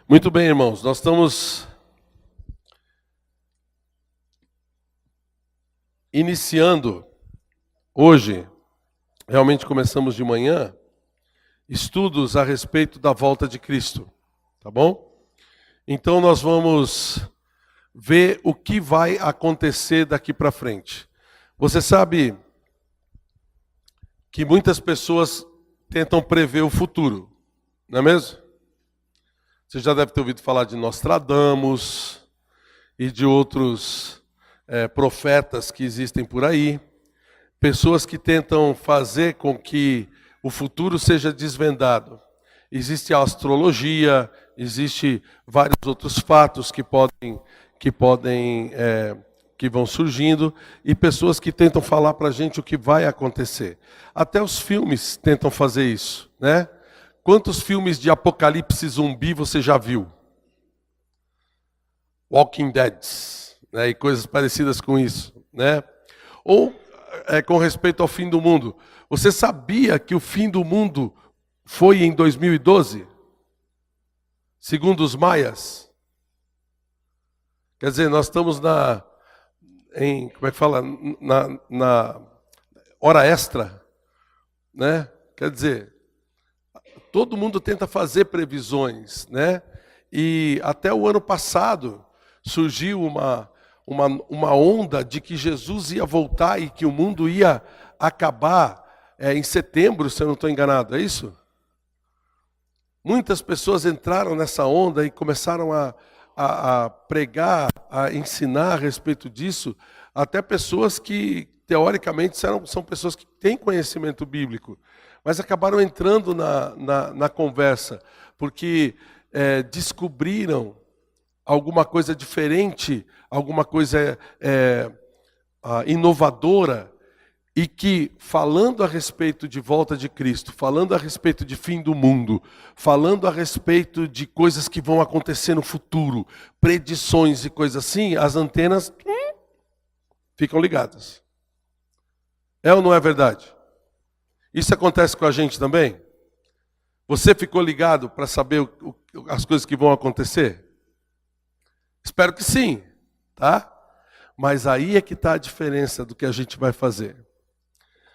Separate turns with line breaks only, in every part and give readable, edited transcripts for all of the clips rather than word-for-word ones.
Muito bem, irmãos, nós estamos iniciando hoje, realmente começamos de manhã, estudos a respeito da volta de Cristo, tá bom? Então nós vamos ver o que vai acontecer daqui para frente. Você sabe que muitas pessoas tentam prever o futuro, não é mesmo? Você já deve ter ouvido falar de Nostradamus e de outros profetas que existem por aí. Pessoas que tentam fazer com que o futuro seja desvendado. Existe a astrologia, existe vários outros fatos que vão surgindo e pessoas que tentam falar para a gente o que vai acontecer. Até os filmes tentam fazer isso, né? Quantos filmes de apocalipse zumbi você já viu? Walking Dead, né? E coisas parecidas com isso, né? Ou com respeito ao fim do mundo. Você sabia que o fim do mundo foi em 2012? Segundo os maias? Quer dizer, nós estamos na hora extra, né? Quer dizer, todo mundo tenta fazer previsões, né? E até o ano passado surgiu uma onda de que Jesus ia voltar e que o mundo ia acabar em setembro, se eu não estou enganado, é isso? Muitas pessoas entraram nessa onda e começaram a pregar, a ensinar a respeito disso, até pessoas que, teoricamente, são pessoas que têm conhecimento bíblico, mas acabaram entrando na conversa, porque descobriram alguma coisa diferente, alguma coisa inovadora, e que, falando a respeito de volta de Cristo, falando a respeito de fim do mundo, falando a respeito de coisas que vão acontecer no futuro, predições e coisas assim, as antenas ficam ligadas. É ou não é verdade? Isso acontece com a gente também? Você ficou ligado para saber as coisas que vão acontecer? Espero que sim, tá? Mas aí é que está a diferença do que a gente vai fazer.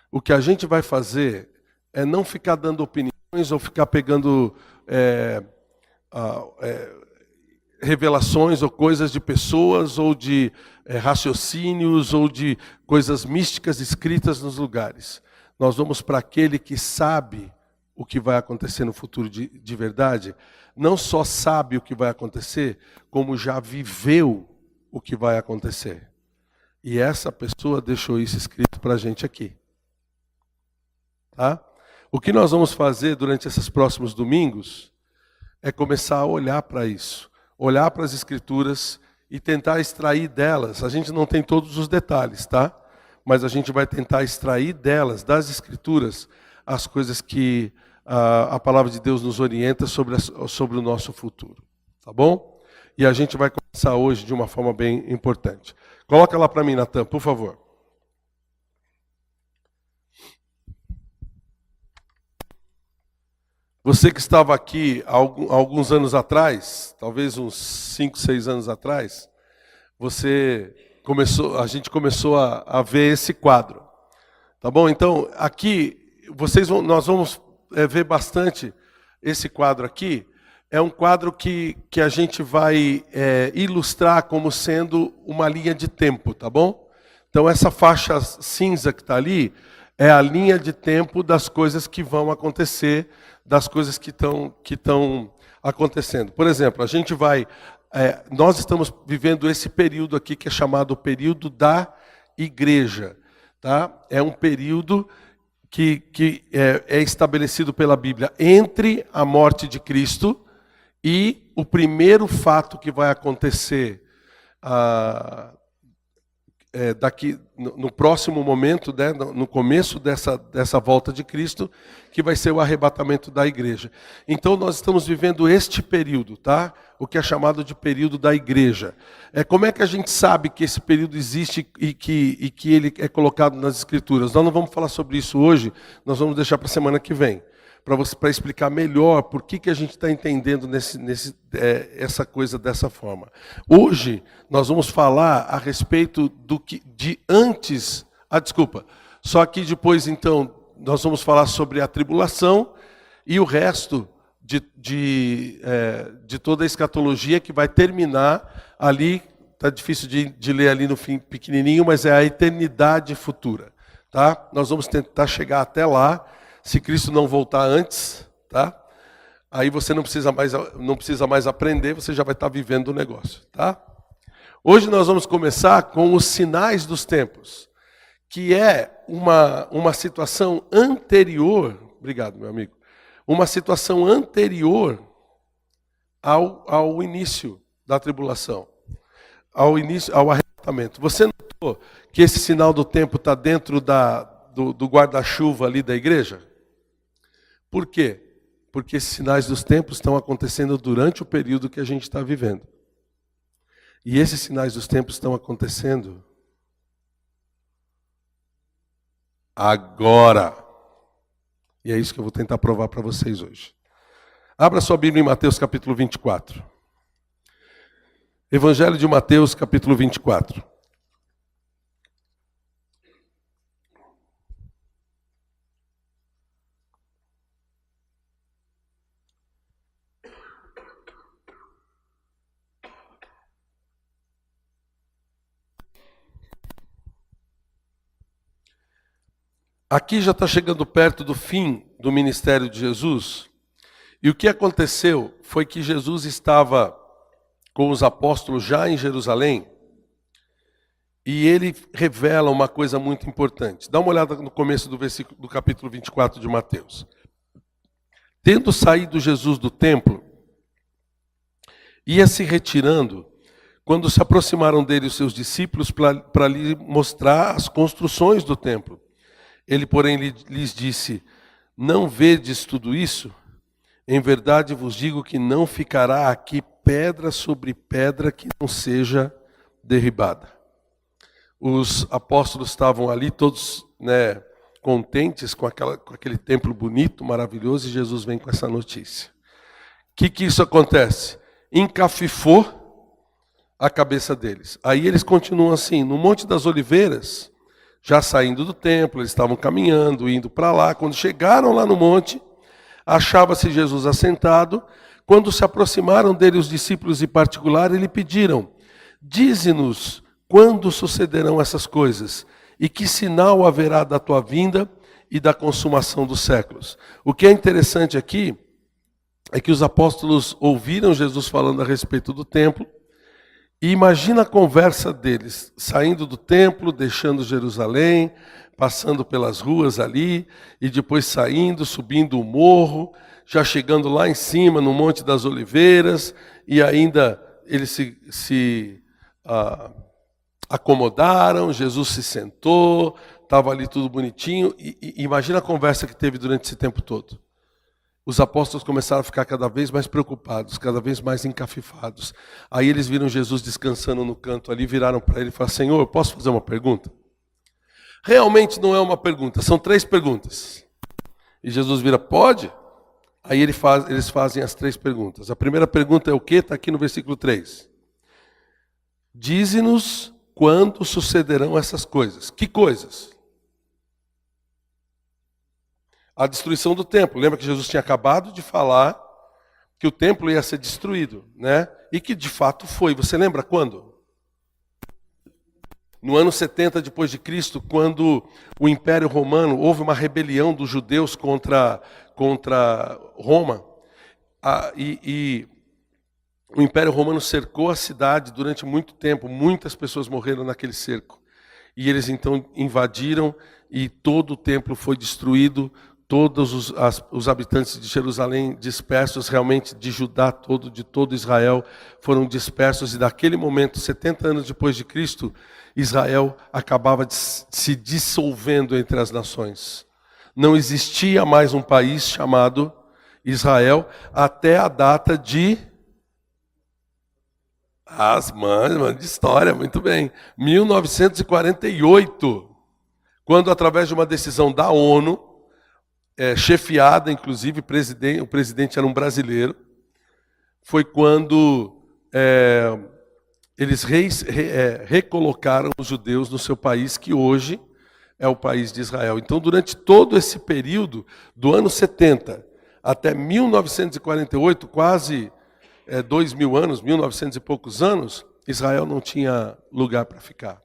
O que a gente vai fazer é não ficar dando opiniões ou ficar pegando revelações ou coisas de pessoas ou de raciocínios ou de coisas místicas escritas nos lugares. Nós vamos para aquele que sabe o que vai acontecer no futuro de verdade. Não só sabe o que vai acontecer, como já viveu o que vai acontecer. E essa pessoa deixou isso escrito para a gente aqui. Tá? O que nós vamos fazer durante esses próximos domingos é começar a olhar para isso. Olhar para as Escrituras e tentar extrair delas. A gente não tem todos os detalhes, tá? Mas a gente vai tentar extrair delas, das Escrituras, as coisas que a palavra de Deus nos orienta sobre o nosso futuro. Tá bom? E a gente vai começar hoje de uma forma bem importante. Coloca lá para mim, Natan, por favor. Você que estava aqui há alguns anos atrás, talvez uns 5, 6 anos atrás, a gente começou a ver esse quadro. Tá bom? Então, aqui, nós vamos ver bastante esse quadro aqui. É um quadro que a gente vai ilustrar como sendo uma linha de tempo, tá bom? Então, essa faixa cinza que está ali é a linha de tempo das coisas que vão acontecer, das coisas que estão acontecendo. Por exemplo, nós estamos vivendo esse período aqui que é chamado o período da igreja. Tá? É um período que é estabelecido pela Bíblia entre a morte de Cristo e o primeiro fato que vai acontecer daqui no próximo momento, né, no começo dessa volta de Cristo, que vai ser o arrebatamento da igreja. Então nós estamos vivendo este período, tá? O que é chamado de período da igreja. Como é que a gente sabe que esse período existe e que ele é colocado nas Escrituras? Nós não vamos falar sobre isso hoje, nós vamos deixar para a semana que vem. para explicar melhor por que a gente está entendendo essa coisa dessa forma. Hoje nós vamos falar a respeito do que de antes. Desculpa. Só que depois então nós vamos falar sobre a tribulação e o resto de toda a escatologia que vai terminar ali. Está difícil de ler ali no fim pequenininho, mas é a eternidade futura. Tá? Nós vamos tentar chegar até lá, se Cristo não voltar antes, tá? Aí você não precisa mais aprender, você já vai estar vivendo o negócio. Tá? Hoje nós vamos começar com os sinais dos tempos, que é uma situação anterior, obrigado meu amigo, uma situação anterior ao início da tribulação. Ao arrebatamento. Você notou que esse sinal do tempo está dentro do guarda-chuva ali da igreja? Por quê? Porque esses sinais dos tempos estão acontecendo durante o período que a gente está vivendo. E esses sinais dos tempos estão acontecendo agora. E é isso que eu vou tentar provar para vocês hoje. Abra sua Bíblia em Mateus capítulo 24. Evangelho de Mateus, capítulo 24. Aqui já está chegando perto do fim do ministério de Jesus. E o que aconteceu foi que Jesus estava com os apóstolos já em Jerusalém, e ele revela uma coisa muito importante. Dá uma olhada no começo do capítulo 24 de Mateus. Tendo saído Jesus do templo, ia se retirando, quando se aproximaram dele os seus discípulos para lhe mostrar as construções do templo. Ele, porém, lhes disse: não vedes tudo isso? Em verdade vos digo que não ficará aqui pedra sobre pedra que não seja derribada. Os apóstolos estavam ali todos contentes com aquele templo bonito, maravilhoso, e Jesus vem com essa notícia. O que isso acontece? Encafifou a cabeça deles. Aí eles continuam assim, no Monte das Oliveiras, já saindo do templo, eles estavam caminhando, indo para lá. Quando chegaram lá no monte, achava-se Jesus assentado. Quando se aproximaram dele os discípulos em particular, lhe pediram: dize-nos quando sucederão essas coisas, e que sinal haverá da tua vinda e da consumação dos séculos. O que é interessante aqui é que os apóstolos ouviram Jesus falando a respeito do templo, e imagina a conversa deles, saindo do templo, deixando Jerusalém, passando pelas ruas ali, e depois saindo, subindo o morro, já chegando lá em cima, no Monte das Oliveiras, e ainda eles se acomodaram, Jesus se sentou, estava ali tudo bonitinho, e imagina a conversa que teve durante esse tempo todo. Os apóstolos começaram a ficar cada vez mais preocupados, cada vez mais encafifados. Aí eles viram Jesus descansando no canto ali, viraram para ele e falaram: Senhor, posso fazer uma pergunta? Realmente não é uma pergunta, são 3 perguntas. E Jesus vira: pode? Aí eles fazem as 3 perguntas. A primeira pergunta é o quê? Está aqui no versículo 3. Dize-nos quando sucederão essas coisas. Que coisas? A destruição do templo. Lembra que Jesus tinha acabado de falar que o templo ia ser destruído, né? E que de fato foi. Você lembra quando? No ano 70 depois de Cristo, quando o Império Romano, houve uma rebelião dos judeus contra Roma, e o Império Romano cercou a cidade durante muito tempo, muitas pessoas morreram naquele cerco. E eles então invadiram e todo o templo foi destruído, todos os habitantes de Jerusalém dispersos, realmente de Judá todo, de todo Israel, foram dispersos, e daquele momento, 70 anos depois de Cristo, Israel acabava se dissolvendo entre as nações. Não existia mais um país chamado Israel até a data de... As mães de história, muito bem. 1948, quando através de uma decisão da ONU, chefiada, inclusive, o presidente era um brasileiro, foi quando eles recolocaram os judeus no seu país, que hoje é o país de Israel. Então, durante todo esse período, do ano 70 até 1948, quase 2.000 anos, 1.900 e poucos anos, Israel não tinha lugar para ficar.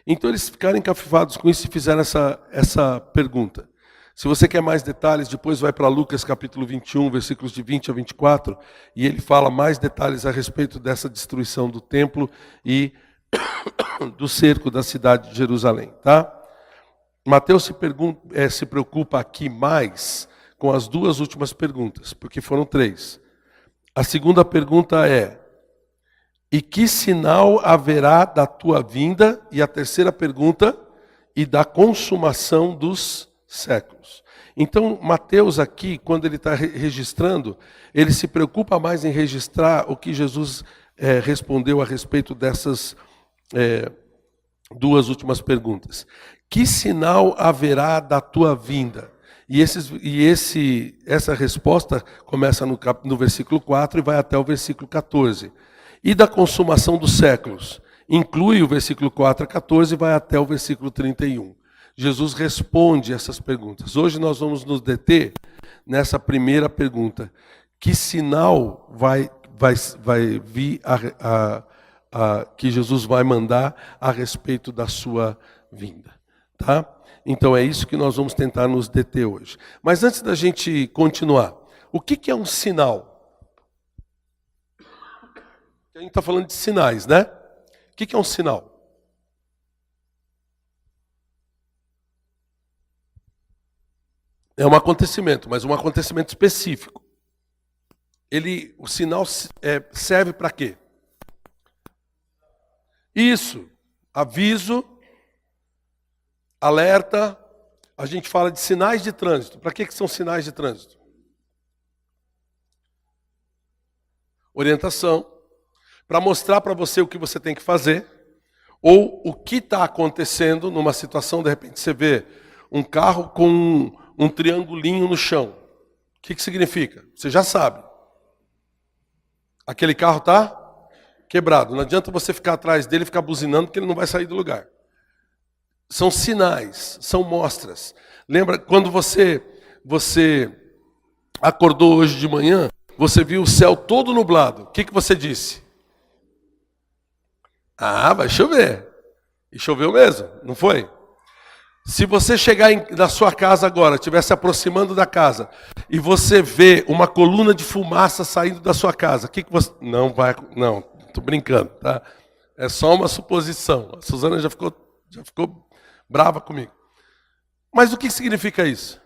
Então, eles ficaram encafifados com isso e fizeram essa pergunta. Se você quer mais detalhes, depois vai para Lucas capítulo 21, versículos de 20 a 24, e ele fala mais detalhes a respeito dessa destruição do templo e do cerco da cidade de Jerusalém. Tá? Mateus se preocupa aqui mais com as duas últimas perguntas, porque foram 3. A segunda pergunta é: e que sinal haverá da tua vinda? E a terceira pergunta: e da consumação dos séculos. Então, Mateus aqui, quando ele está registrando, ele se preocupa mais em registrar o que Jesus respondeu a respeito dessas duas últimas perguntas. Que sinal haverá da tua vinda? E essa resposta começa no versículo 4 e vai até o versículo 14. E da consumação dos séculos? Inclui o versículo 4 a 14 e vai até o versículo 31. Jesus responde essas perguntas. Hoje nós vamos nos deter nessa primeira pergunta. Que sinal vai vir que Jesus vai mandar a respeito da sua vinda? Tá? Então é isso que nós vamos tentar nos deter hoje. Mas antes da gente continuar, o que é um sinal? A gente está falando de sinais, né? O que é um sinal? É um acontecimento, mas um acontecimento específico. O sinal serve para quê? Isso, aviso, alerta. A gente fala de sinais de trânsito. Para que são sinais de trânsito? Orientação. Para mostrar para você o que você tem que fazer, ou o que está acontecendo numa situação. De repente você vê um carro com um triangulinho no chão. O que significa? Você já sabe. Aquele carro está quebrado. Não adianta você ficar atrás dele e ficar buzinando, porque ele não vai sair do lugar. São sinais, são mostras. Lembra quando você acordou hoje de manhã, você viu o céu todo nublado. O que você disse? Ah, vai chover. E choveu mesmo, não foi? Se você chegar na sua casa agora, estiver se aproximando da casa, e você vê uma coluna de fumaça saindo da sua casa, o que você... Não, estou brincando, tá? É só uma suposição. A Suzana já ficou brava comigo. Mas o que significa isso?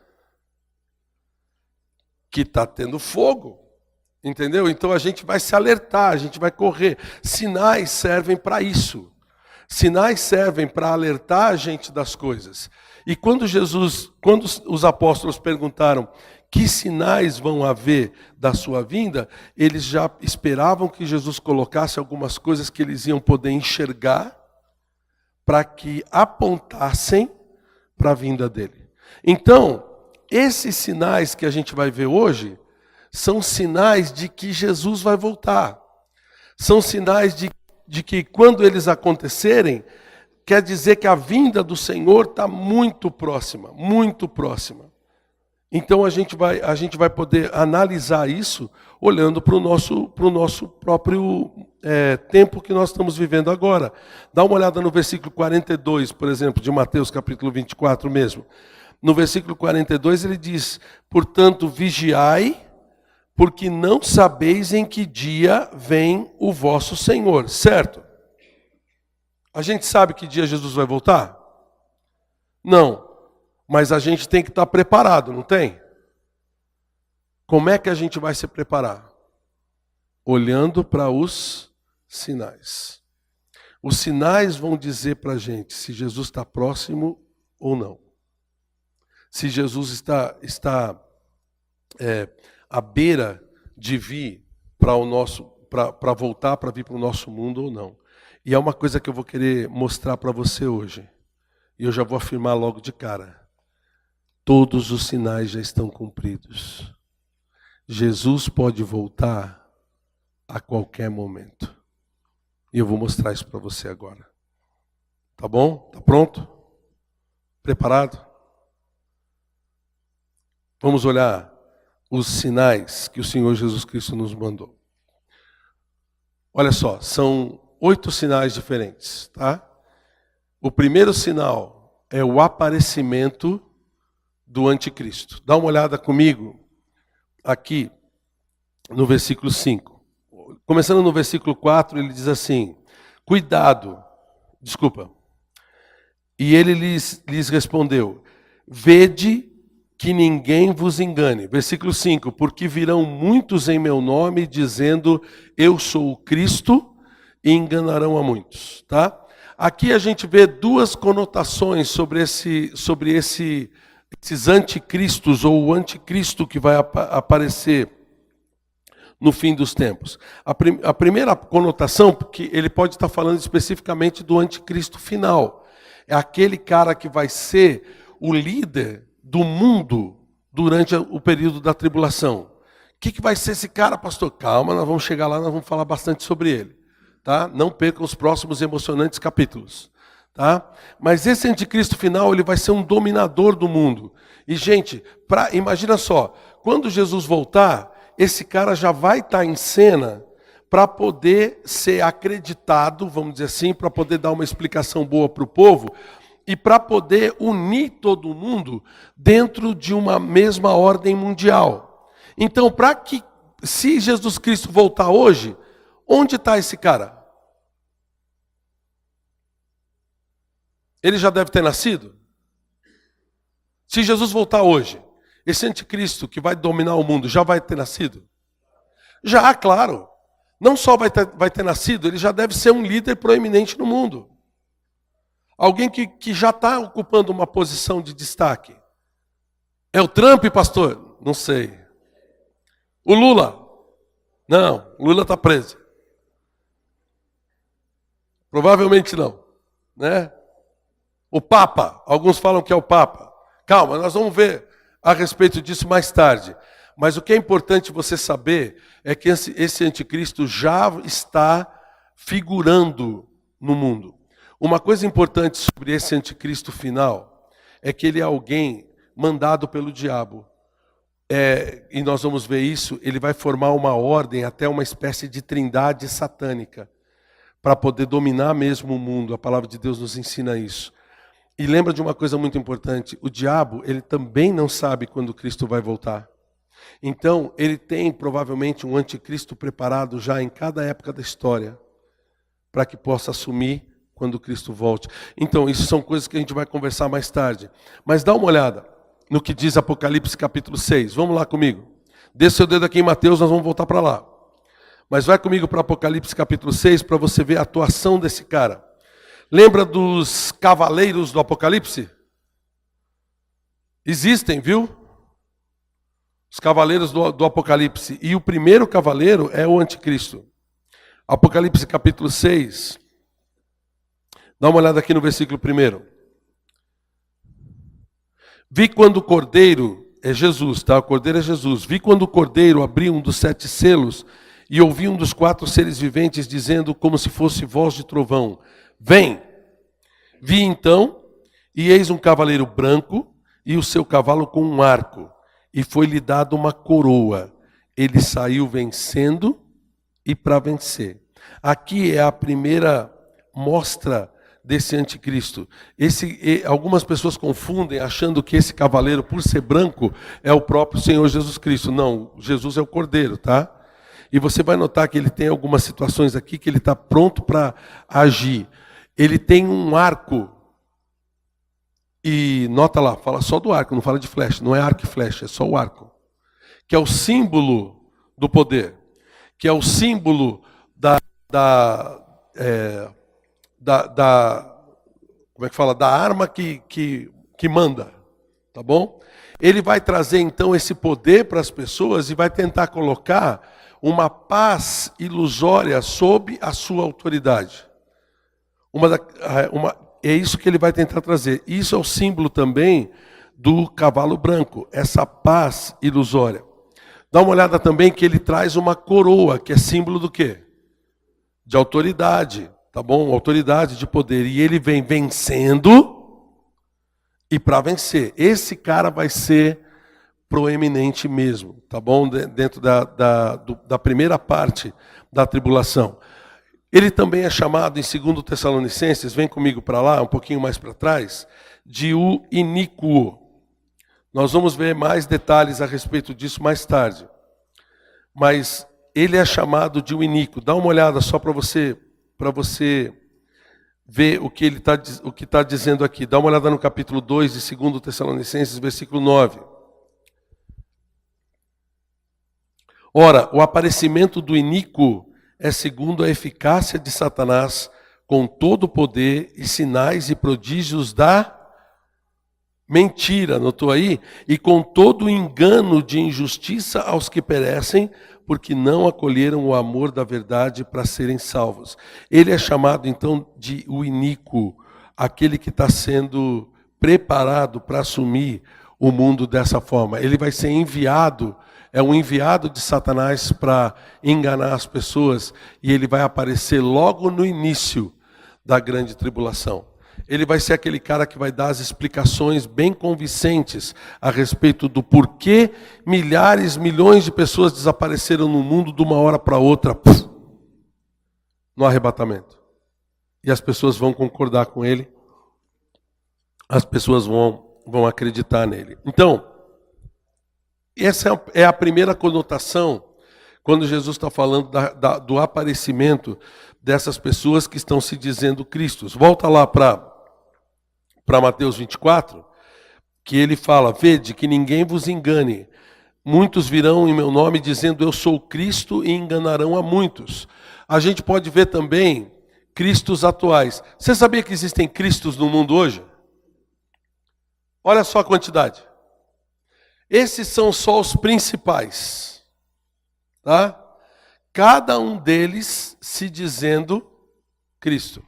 Que está tendo fogo, entendeu? Então a gente vai se alertar, a gente vai correr. Sinais servem para isso. Sinais servem para alertar a gente das coisas. E quando os apóstolos perguntaram que sinais vão haver da sua vinda, eles já esperavam que Jesus colocasse algumas coisas que eles iam poder enxergar para que apontassem para a vinda dele. Então, esses sinais que a gente vai ver hoje são sinais de que Jesus vai voltar. São sinais de que quando eles acontecerem, quer dizer que a vinda do Senhor está muito próxima, muito próxima. Então a gente vai poder analisar isso olhando para o nosso próprio tempo que nós estamos vivendo agora. Dá uma olhada no versículo 42, por exemplo, de Mateus capítulo 24 mesmo. No versículo 42 ele diz: portanto, vigiai, porque não sabeis em que dia vem o vosso Senhor, certo? A gente sabe que dia Jesus vai voltar? Não, mas a gente tem que estar preparado, não tem? Como é que a gente vai se preparar? Olhando para os sinais. Os sinais vão dizer para a gente se Jesus está próximo ou não. Se Jesus está à beira de vir para voltar para vir para o nosso mundo ou não. E é uma coisa que eu vou querer mostrar para você hoje. E eu já vou afirmar logo de cara. todos os sinais já estão cumpridos. Jesus pode voltar a qualquer momento. E eu vou mostrar isso para você agora. Tá bom? Tá pronto? Preparado? Vamos olhar os sinais que o Senhor Jesus Cristo nos mandou. Olha só, são 8 sinais diferentes, tá? O primeiro sinal é o aparecimento do anticristo. Dá uma olhada comigo aqui no versículo 5. Começando no versículo 4, ele diz assim: cuidado, desculpa. E ele lhes respondeu: vede que ninguém vos engane. Versículo 5, porque virão muitos em meu nome dizendo, eu sou o Cristo, e enganarão a muitos. Tá? Aqui a gente vê 2 conotações sobre esses anticristos, ou o anticristo que vai aparecer no fim dos tempos. A primeira conotação, porque ele pode estar falando especificamente do anticristo final. É aquele cara que vai ser o líder do mundo durante o período da tribulação. O que vai ser esse cara, pastor? Calma, nós vamos chegar lá, nós vamos falar bastante sobre ele. Tá? Não percam os próximos emocionantes capítulos. Tá? Mas esse anticristo final, ele vai ser um dominador do mundo. E, gente, imagina só, quando Jesus voltar, esse cara já vai estar em cena para poder ser acreditado, vamos dizer assim, para poder dar uma explicação boa para o povo, e para poder unir todo mundo dentro de uma mesma ordem mundial. Então, se Jesus Cristo voltar hoje, onde está esse cara? Ele já deve ter nascido? Se Jesus voltar hoje, esse anticristo que vai dominar o mundo já vai ter nascido? Já, claro. Não só vai ter nascido, ele já deve ser um líder proeminente no mundo. Alguém que já está ocupando uma posição de destaque. É o Trump, pastor? Não sei. O Lula? Não, o Lula está preso. Provavelmente não. Né? O Papa, alguns falam que é o Papa. Calma, nós vamos ver a respeito disso mais tarde. Mas o que é importante você saber é que esse anticristo já está figurando no mundo. Uma coisa importante sobre esse anticristo final é que ele é alguém mandado pelo diabo. E nós vamos ver isso, ele vai formar uma ordem, até uma espécie de trindade satânica, para poder dominar mesmo o mundo. A palavra de Deus nos ensina isso. E lembra de uma coisa muito importante, o diabo, ele também não sabe quando Cristo vai voltar. Então, ele tem provavelmente um anticristo preparado já em cada época da história, para que possa assumir quando Cristo volte. Então, isso são coisas que a gente vai conversar mais tarde. Mas dá uma olhada no que diz Apocalipse capítulo 6. Vamos lá comigo. Deixa seu dedo aqui em Mateus, nós vamos voltar para lá. Mas vai comigo para Apocalipse capítulo 6 para você ver a atuação desse cara. Lembra dos cavaleiros do Apocalipse? Existem, viu? Os cavaleiros do Apocalipse. E o primeiro cavaleiro é o anticristo. Apocalipse capítulo 6. Dá uma olhada aqui no versículo 1. Vi quando o cordeiro, é Jesus, tá? O cordeiro é Jesus. Vi quando o cordeiro abriu um dos 7 selos e ouvi um dos 4 seres viventes dizendo como se fosse voz de trovão: vem! Vi então, e eis um cavaleiro branco e o seu cavalo com um arco, e foi-lhe dado uma coroa. Ele saiu vencendo e para vencer. Aqui é a primeira mostra desse anticristo. Algumas pessoas confundem achando que esse cavaleiro, por ser branco, é o próprio Senhor Jesus Cristo. Não, Jesus é o cordeiro, tá? E você vai notar que ele tem algumas situações aqui que ele está pronto para agir. Ele tem um arco. E nota lá, fala só do arco, não fala de flecha. Não é arco e flecha, é só o arco. Que é o símbolo do poder. Que é o símbolo como é que fala? Da arma que manda, tá bom? Ele vai trazer então esse poder para as pessoas e vai tentar colocar uma paz ilusória sob a sua autoridade. É isso que ele vai tentar trazer. Isso é o símbolo também do cavalo branco, essa paz ilusória. Dá uma olhada também que ele traz uma coroa, que é símbolo do quê? De autoridade, tá bom? Autoridade de poder. E ele vem vencendo e para vencer. Esse cara vai ser proeminente mesmo, tá bom? Dentro da primeira parte da tribulação. Ele também é chamado, em 2 Tessalonicenses, vem comigo para lá, um pouquinho mais para trás, de o iníquo. Nós vamos ver mais detalhes a respeito disso mais tarde. Mas ele é chamado de o iníquo. Dá uma olhada só para você ver o que ele está dizendo aqui. Dá uma olhada no capítulo 2 de 2 Tessalonicenses, versículo 9. Ora, o aparecimento do iníquo é segundo a eficácia de Satanás, com todo o poder e sinais e prodígios da mentira, notou aí? E com todo o engano de injustiça aos que perecem, porque não acolheram o amor da verdade para serem salvos. Ele é chamado então de o iníquo, aquele que está sendo preparado para assumir o mundo dessa forma. Ele vai ser enviado, é um enviado de Satanás para enganar as pessoas, e ele vai aparecer logo no início da grande tribulação. Ele vai ser aquele cara que vai dar as explicações bem convincentes a respeito do porquê milhares, milhões de pessoas desapareceram no mundo de uma hora para outra, no arrebatamento. E as pessoas vão concordar com ele, as pessoas vão acreditar nele. Então, essa é a primeira conotação quando Jesus está falando do aparecimento dessas pessoas que estão se dizendo Cristos. Volta lá para Mateus 24, que ele fala: vede que ninguém vos engane. Muitos virão em meu nome dizendo eu sou Cristo e enganarão a muitos. A gente pode ver também Cristos atuais. Você sabia que existem Cristos no mundo hoje? Olha só a quantidade. Esses são só os principais, tá? Cada um deles se dizendo Cristo.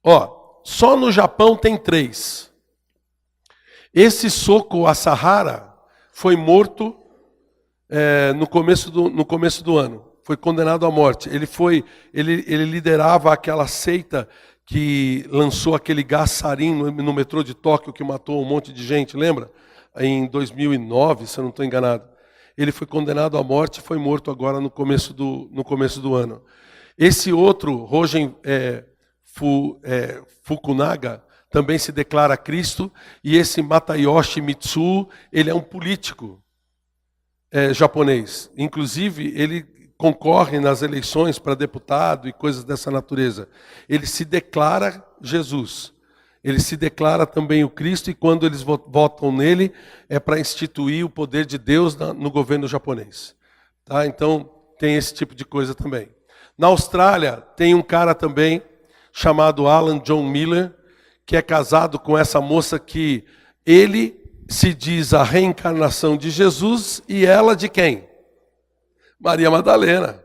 Ó, só no Japão tem 3. Esse Soko Asahara foi morto no começo do ano. Foi condenado à morte. Ele liderava aquela seita que lançou aquele gás sarin no metrô de Tóquio que matou um monte de gente, lembra? Em 2009, se eu não estou enganado. Ele foi condenado à morte e foi morto agora no começo do ano. Esse outro, Rogen Fukunaga, também se declara Cristo. E esse Matayoshi Mitsu, ele é um político japonês. Inclusive, ele concorre nas eleições para deputado e coisas dessa natureza. Ele se declara Jesus. Ele se declara também o Cristo, e quando eles votam nele, é para instituir o poder de Deus no governo japonês. Tá? Então, tem esse tipo de coisa também. Na Austrália, tem um cara também, chamado Alan John Miller, que é casado com essa moça que ele se diz a reencarnação de Jesus, e ela de quem? Maria Madalena.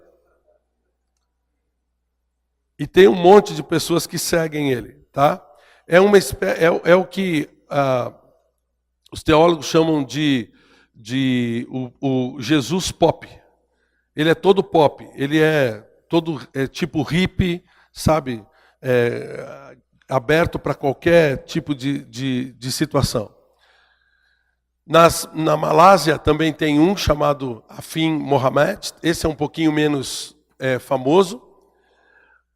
E tem um monte de pessoas que seguem ele, tá? É o que os teólogos chamam de o Jesus pop. Ele é todo pop, ele é todo tipo hippie, sabe? Aberto para qualquer tipo de situação. Na Malásia também tem um chamado Afin Mohamed, esse é um pouquinho menos famoso.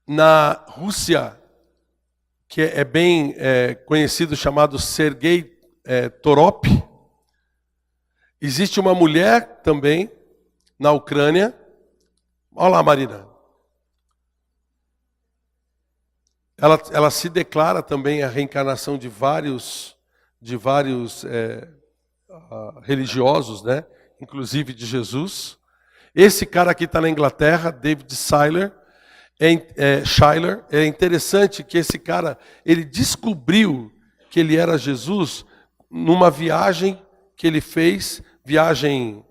Na Rússia, que é bem conhecido, chamado Sergei Torop. Existe uma mulher também na Ucrânia. Olha lá, Marina. Ela se declara também a reencarnação de vários religiosos, né? Inclusive de Jesus. Esse cara aqui está na Inglaterra, David Schuyler. É interessante que esse cara, ele descobriu que ele era Jesus numa viagem que ele fez, viagem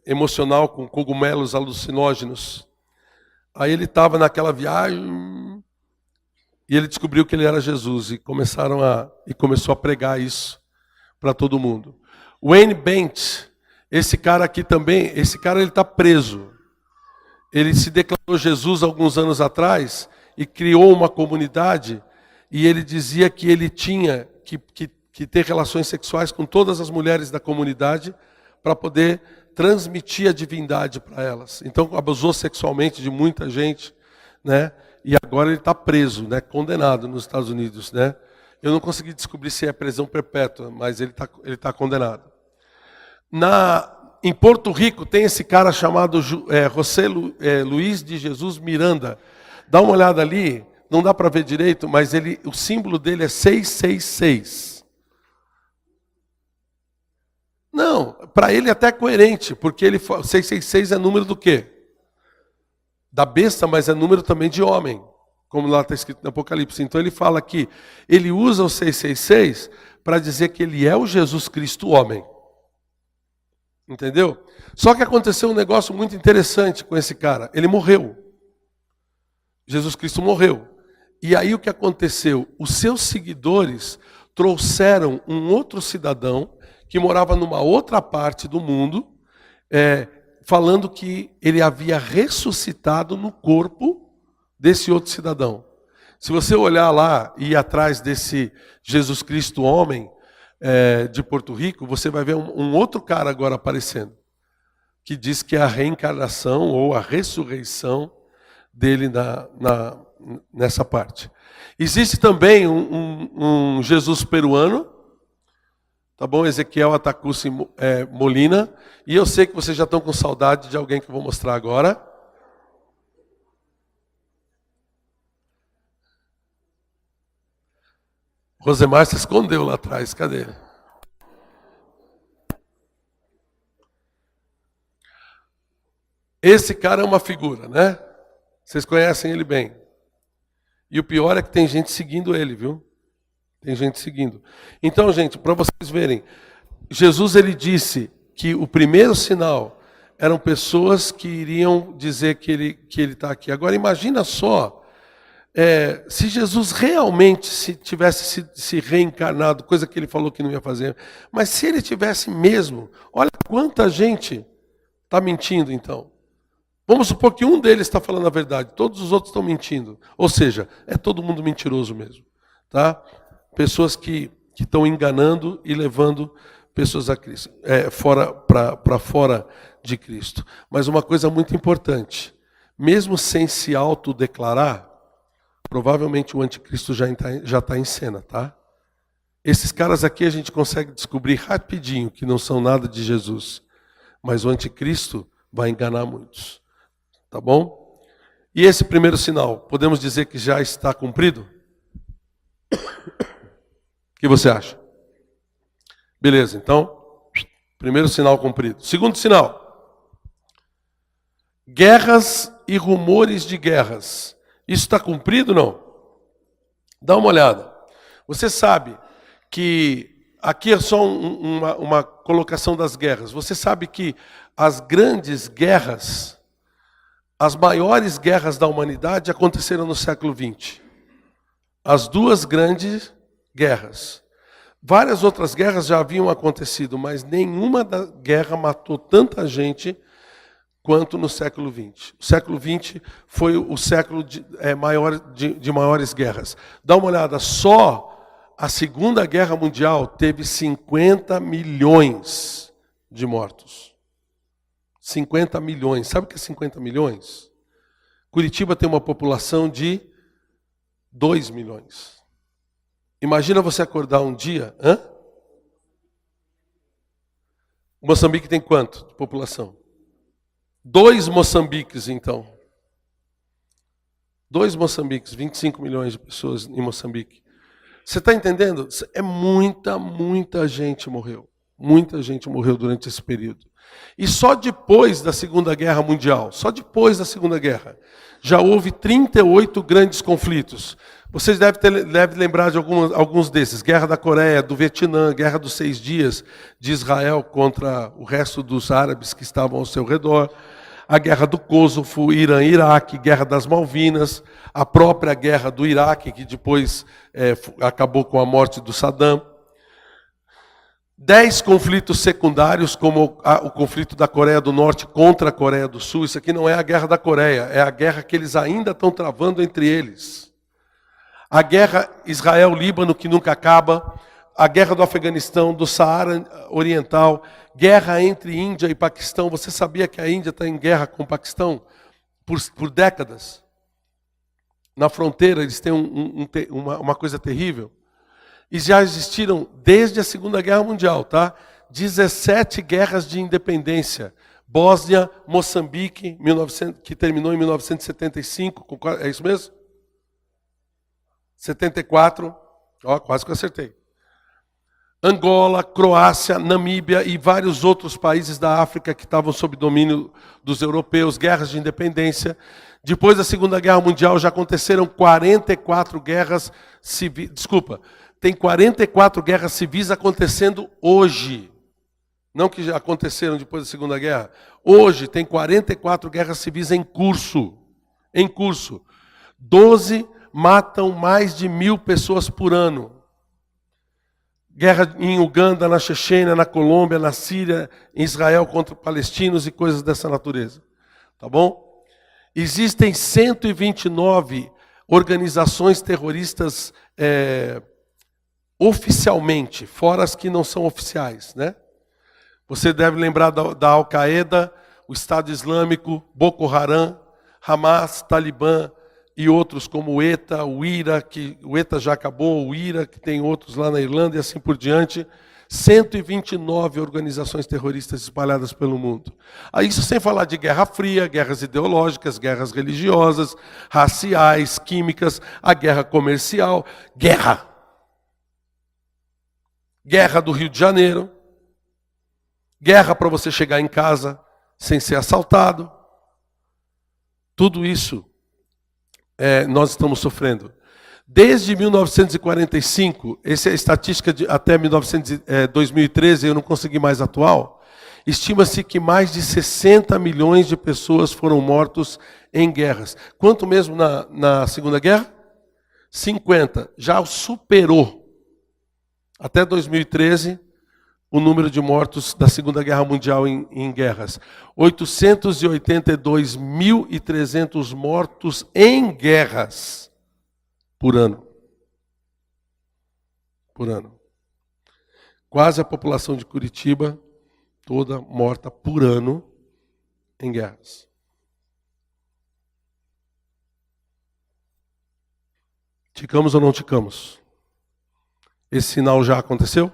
emocional com cogumelos alucinógenos. Aí ele estava naquela viagem e ele descobriu que ele era Jesus, e começou a pregar isso para todo mundo. Wayne Bent, esse cara aqui também, esse cara ele está preso. Ele se declarou Jesus alguns anos atrás e criou uma comunidade e ele dizia que ele tinha que ter relações sexuais com todas as mulheres da comunidade para poder transmitir a divindade para elas. Então abusou sexualmente de muita gente, né? E agora ele está preso, né? Condenado nos Estados Unidos, né? Eu não consegui descobrir se é prisão perpétua, mas ele tá condenado. Em Porto Rico tem esse cara chamado José Luiz de Jesus Miranda. Dá uma olhada ali, não dá para ver direito, mas o símbolo dele é 666. Não, para ele é até coerente, porque 666 é número do quê? Da besta, mas é número também de homem, como lá está escrito no Apocalipse. Então ele fala que ele usa o 666 para dizer que ele é o Jesus Cristo homem. Entendeu? Só que aconteceu um negócio muito interessante com esse cara. Ele morreu. Jesus Cristo morreu. E aí o que aconteceu? Os seus seguidores trouxeram um outro cidadão que morava numa outra parte do mundo, falando que ele havia ressuscitado no corpo desse outro cidadão. Se você olhar lá e ir atrás desse Jesus Cristo homem de Porto Rico, você vai ver um outro cara agora aparecendo, que diz que é a reencarnação ou a ressurreição dele nessa parte. Existe também um Jesus peruano, tá bom? Ezequiel Atacuci Molina. E eu sei que vocês já estão com saudade de alguém que eu vou mostrar agora. Rosemar se escondeu lá atrás. Cadê? Esse cara é uma figura, né? Vocês conhecem ele bem. E o pior é que tem gente seguindo ele, viu? Tem gente seguindo. Então, gente, para vocês verem, Jesus ele disse que o primeiro sinal eram pessoas que iriam dizer que ele está aqui. Agora, imagina só, se Jesus realmente tivesse se reencarnado, coisa que ele falou que não ia fazer, mas se ele tivesse mesmo, olha quanta gente está mentindo então. Vamos supor que um deles está falando a verdade, todos os outros estão mentindo. Ou seja, é todo mundo mentiroso mesmo, tá? Pessoas que estão enganando e levando pessoas a Cristo, para fora de Cristo. Mas uma coisa muito importante, mesmo sem se autodeclarar, provavelmente o anticristo já está em cena, tá? Esses caras aqui a gente consegue descobrir rapidinho que não são nada de Jesus. Mas o anticristo vai enganar muitos. Tá bom? E esse primeiro sinal, podemos dizer que já está cumprido? O que você acha? Beleza, então, primeiro sinal cumprido. Segundo sinal, guerras e rumores de guerras. Isso está cumprido ou não? Dá uma olhada. Você sabe que, aqui é só uma colocação das guerras. Você sabe que as grandes guerras, as maiores guerras da humanidade aconteceram no século XX. As duas grandes guerras. Várias outras guerras já haviam acontecido, mas nenhuma guerra matou tanta gente quanto no século XX. O século XX foi o século de maiores guerras. Dá uma olhada, só a Segunda Guerra Mundial teve 50 milhões de mortos. 50 milhões. Sabe o que é 50 milhões? Curitiba tem uma população de 2 milhões. Imagina você acordar um dia... Moçambique tem quanto de população? 2 Moçambiques, então. 2 Moçambiques, 25 milhões de pessoas em Moçambique. Você está entendendo? Muita gente morreu. Muita gente morreu durante esse período. E só depois da Segunda Guerra Mundial, só depois da Segunda Guerra, já houve 38 grandes conflitos. Vocês devem lembrar de alguns desses. Guerra da Coreia, do Vietnã, Guerra dos 6 Dias de Israel contra o resto dos árabes que estavam ao seu redor. A Guerra do Kosovo, Irã e Iraque, Guerra das Malvinas, a própria Guerra do Iraque, que depois acabou com a morte do Saddam. 10 conflitos secundários, como o conflito da Coreia do Norte contra a Coreia do Sul. Isso aqui não é a guerra da Coreia, é a guerra que eles ainda estão travando entre eles. A guerra Israel-Líbano, que nunca acaba. A guerra do Afeganistão, do Saara Oriental. Guerra entre Índia e Paquistão. Você sabia que a Índia está em guerra com o Paquistão por décadas? Na fronteira eles têm uma coisa terrível. E já existiram, desde a Segunda Guerra Mundial, tá? 17 guerras de independência. Bósnia, Moçambique, que terminou em 1975, é isso mesmo? 74, ó, quase que eu acertei. Angola, Croácia, Namíbia e vários outros países da África que estavam sob domínio dos europeus, guerras de independência. Depois da Segunda Guerra Mundial já aconteceram 44 guerras civis. Desculpa, tem 44 guerras civis acontecendo hoje. Não que já aconteceram depois da Segunda Guerra. Hoje tem 44 guerras civis em curso. Em curso. 12 matam mais de 1.000 pessoas por ano. Guerra em Uganda, na Chechênia, na Colômbia, na Síria, em Israel contra palestinos e coisas dessa natureza. Tá bom? Existem 129 organizações terroristas oficialmente, fora as que não são oficiais, né? Você deve lembrar da Al-Qaeda, o Estado Islâmico, Boko Haram, Hamas, Talibã e outros como o ETA, o IRA, que o ETA já acabou, o IRA, que tem outros lá na Irlanda e assim por diante. 129 organizações terroristas espalhadas pelo mundo. Isso sem falar de Guerra Fria, guerras ideológicas, guerras religiosas, raciais, químicas, a guerra comercial, guerra. Guerra do Rio de Janeiro, guerra para você chegar em casa sem ser assaltado. Tudo isso nós estamos sofrendo. Desde 1945, essa é a estatística até 2013, eu não consegui mais atual, estima-se que mais de 60 milhões de pessoas foram mortos em guerras. Quanto mesmo na Segunda Guerra? 50. Já superou. Até 2013, o número de mortos da Segunda Guerra Mundial em guerras. 882.300 mortos em guerras por ano. Por ano. Quase a população de Curitiba, toda morta por ano em guerras. Ticamos ou não ticamos? Esse sinal já aconteceu?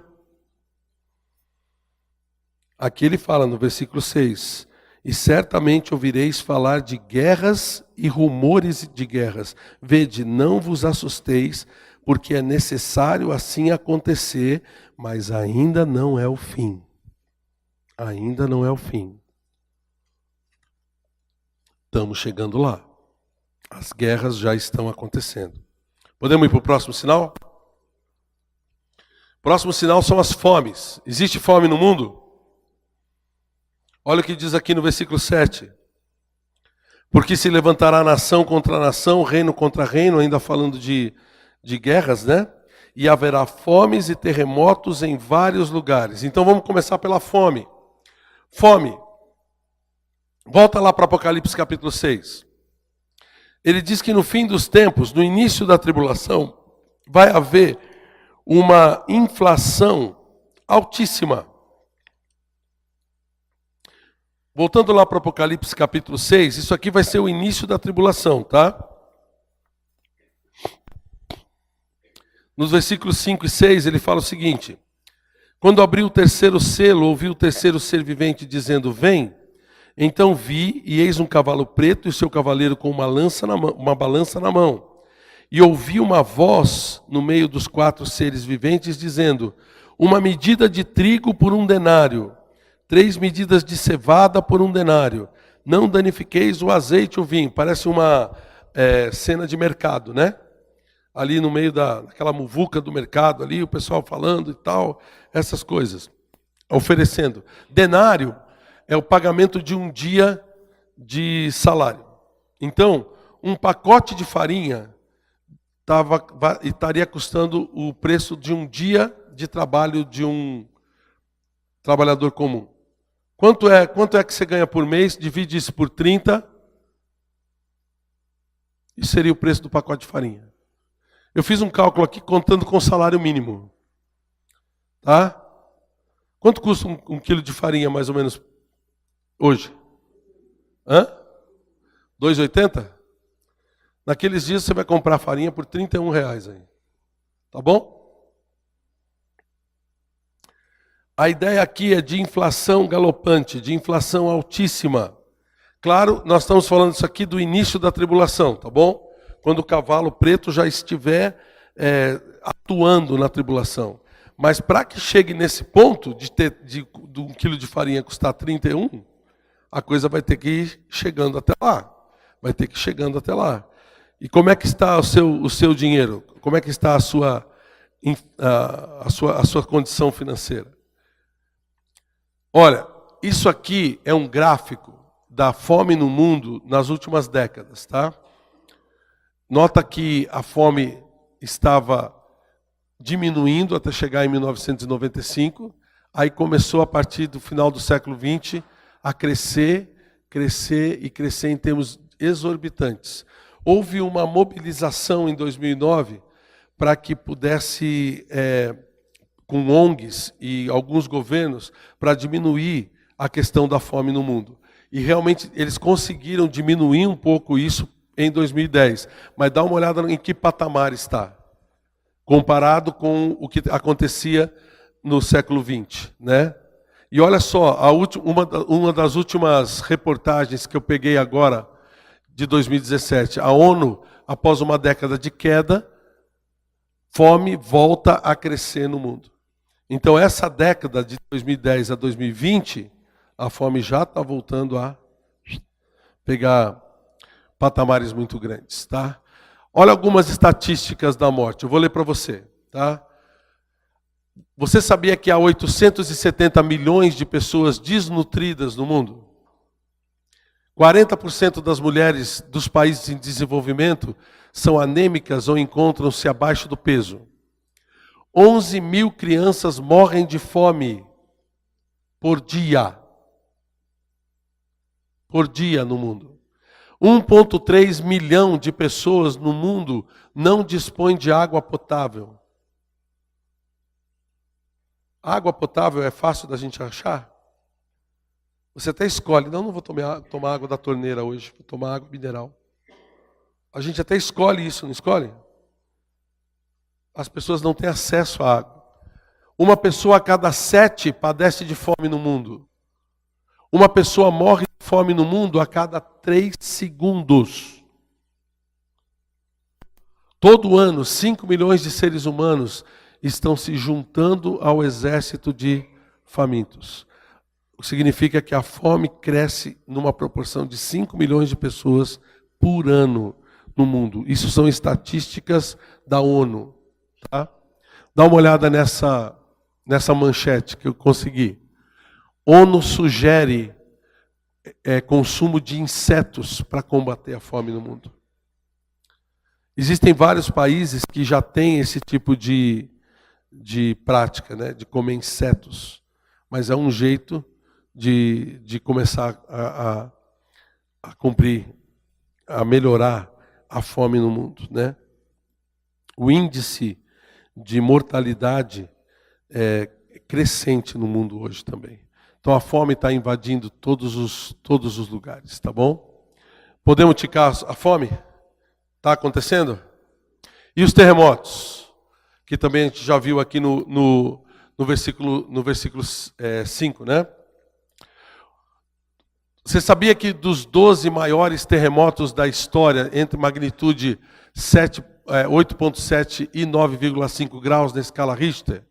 Aqui ele fala no versículo 6, e certamente ouvireis falar de guerras e rumores de guerras. Vede, não vos assusteis, porque é necessário assim acontecer, mas ainda não é o fim. Ainda não é o fim. Estamos chegando lá. As guerras já estão acontecendo. Podemos ir para o próximo sinal? Próximo sinal são as fomes. Existe fome no mundo? Olha o que diz aqui no versículo 7. Porque se levantará nação contra nação, reino contra reino, ainda falando de guerras, né? E haverá fomes e terremotos em vários lugares. Então vamos começar pela fome. Fome. Volta lá para Apocalipse capítulo 6. Ele diz que no fim dos tempos, no início da tribulação, vai haver uma inflação altíssima. Voltando lá para o Apocalipse capítulo 6, isso aqui vai ser o início da tribulação, tá? Nos versículos 5 e 6 ele fala o seguinte: quando abriu o terceiro selo, ouvi o terceiro ser vivente dizendo, vem. Então vi, e eis um cavalo preto e o seu cavaleiro com uma balança na mão. E ouvi uma voz no meio dos 4 seres viventes dizendo, uma medida de trigo por 1 denário, 3 medidas de cevada por 1 denário. Não danifiqueis o azeite e o vinho. Parece uma cena de mercado, né? Ali no meio daquela muvuca do mercado, ali o pessoal falando e tal, essas coisas. Oferecendo. Denário é o pagamento de 1 dia de salário. Então, um pacote de farinha estaria custando o preço de 1 dia de trabalho de um trabalhador comum. Quanto é que você ganha por mês? Divide isso por 30. Isso seria o preço do pacote de farinha. Eu fiz um cálculo aqui contando com o salário mínimo. Tá? Quanto custa um quilo de farinha, mais ou menos, hoje? Hã? 2,80? Naqueles dias você vai comprar farinha por R$31 aí. Tá bom? A ideia aqui é de inflação galopante, de inflação altíssima. Claro, nós estamos falando isso aqui do início da tribulação, tá bom? Quando o cavalo preto já estiver atuando na tribulação. Mas para que chegue nesse ponto de um quilo de farinha custar 31, a coisa vai ter que ir chegando até lá. Vai ter que ir chegando até lá. E como é que está o seu dinheiro? Como é que está a sua condição financeira? Olha, isso aqui é um gráfico da fome no mundo nas últimas décadas, tá? Nota que a fome estava diminuindo até chegar em 1995, aí começou a partir do final do século XX a crescer em termos exorbitantes. Houve uma mobilização em 2009 para que pudesse, com ONGs e alguns governos, para diminuir a questão da fome no mundo. E realmente eles conseguiram diminuir um pouco isso em 2010. Mas dá uma olhada em que patamar está, comparado com o que acontecia no século XX, né? E olha só, uma das últimas reportagens que eu peguei agora, de 2017, a ONU, após uma década de queda, fome volta a crescer no mundo. Então essa década de 2010 a 2020, a fome já está voltando a pegar patamares muito grandes, tá? Olha algumas estatísticas da morte, eu vou ler para você, tá? Você sabia que há 870 milhões de pessoas desnutridas no mundo? 40% das mulheres dos países em desenvolvimento são anêmicas ou encontram-se abaixo do peso. 11 mil crianças morrem de fome por dia. Por dia no mundo. 1,3 milhão de pessoas no mundo não dispõem de água potável. Água potável é fácil da gente achar? Você até escolhe, não vou tomar água da torneira hoje, vou tomar água mineral. A gente até escolhe isso, não escolhe? As pessoas não têm acesso à água. Uma pessoa a cada 7 padece de fome no mundo. Uma pessoa morre de fome no mundo a cada 3 segundos. Todo ano, 5 milhões de seres humanos estão se juntando ao exército de famintos. O que significa que a fome cresce numa proporção de 5 milhões de pessoas por ano no mundo. Isso são estatísticas da ONU. Tá? Dá uma olhada nessa manchete que eu consegui. ONU sugere consumo de insetos para combater a fome no mundo. Existem vários países que já têm esse tipo de prática, né, de comer insetos. Mas é um jeito de começar a cumprir, a melhorar a fome no mundo, né? O índice de mortalidade é crescente no mundo hoje também. Então a fome está invadindo todos os lugares, tá bom? Podemos ticar a fome? Está acontecendo? E os terremotos? Que também a gente já viu aqui no versículo 5, né? Você sabia que dos 12 maiores terremotos da história, entre magnitude 8,7 e 9,5 graus na escala Richter,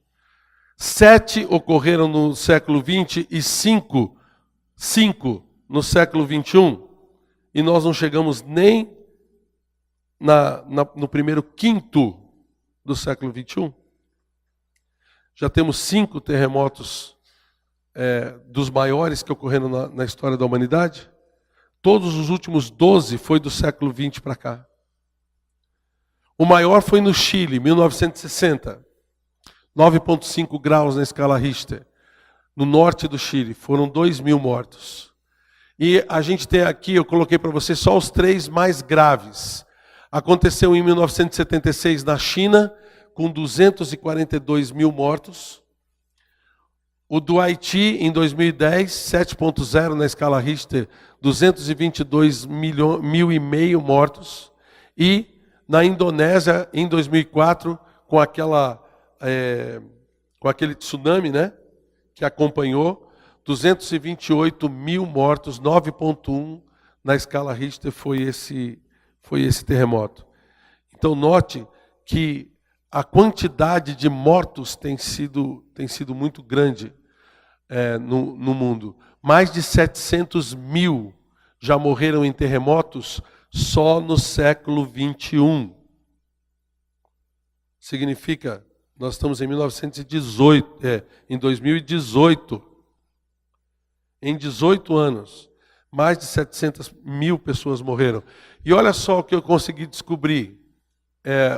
7 ocorreram no século XX e 5 no século XXI, e nós não chegamos nem no primeiro quinto do século XXI. Já temos 5 terremotos dos maiores que ocorreram na história da humanidade. Todos os últimos 12 foi do século XX para cá. O maior foi no Chile, 1960. 9,5 graus na escala Richter. no norte do Chile, foram 2.000 mortos. E a gente tem aqui, eu coloquei para você só os 3 mais graves. Aconteceu em 1976 na China, com 242.000 mortos. O do Haiti, em 2010, 7.0 na escala Richter, 222,5 mil mortos. E na Indonésia, em 2004, com aquele tsunami, né, que acompanhou, 228.000 mortos, 9.1 na escala Richter foi esse terremoto. Então note que a quantidade de mortos tem sido muito grande no mundo. Mais de 700.000 já morreram em terremotos só no século 21. Significa, nós estamos em 2018. Em 18 anos, mais de 700.000 pessoas morreram. E olha só o que eu consegui descobrir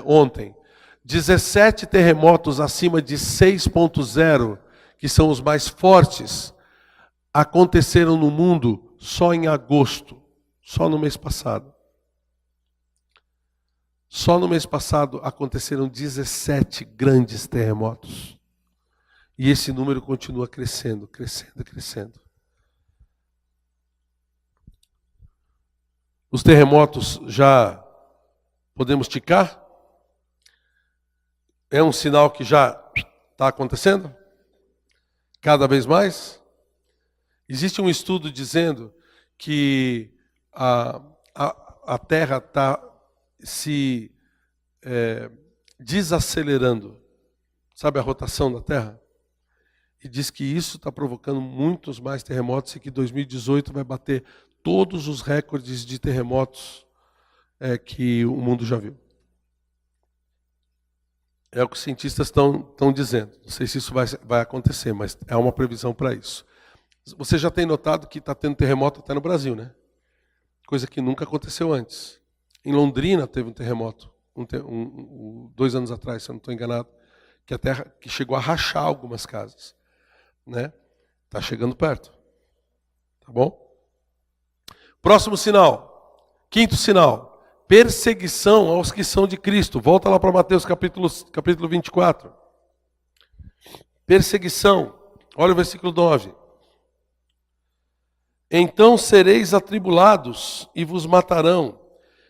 ontem. 17 terremotos acima de 6.0, que são os mais fortes, aconteceram no mundo só em agosto, só no mês passado. Só no mês passado aconteceram 17 grandes terremotos. E esse número continua crescendo, crescendo, crescendo. Os terremotos já podemos ticar? É um sinal que já está acontecendo? Cada vez mais? Existe um estudo dizendo que a Terra está se desacelerando. Sabe a rotação da Terra? E diz que isso está provocando muitos mais terremotos e que 2018 vai bater todos os recordes de terremotos que o mundo já viu. É o que os cientistas estão dizendo. Não sei se isso vai acontecer, mas é uma previsão para isso. Você já tem notado que está tendo terremoto até no Brasil, né? Coisa que nunca aconteceu antes. Em Londrina teve um terremoto, 2 anos atrás, se eu não estou enganado, que chegou a rachar algumas casas. Né? Está chegando perto. Tá bom? Próximo sinal. 5º sinal. Perseguição aos que são de Cristo. Volta lá para Mateus capítulo 24. Perseguição. Olha o versículo 9. Então sereis atribulados e vos matarão.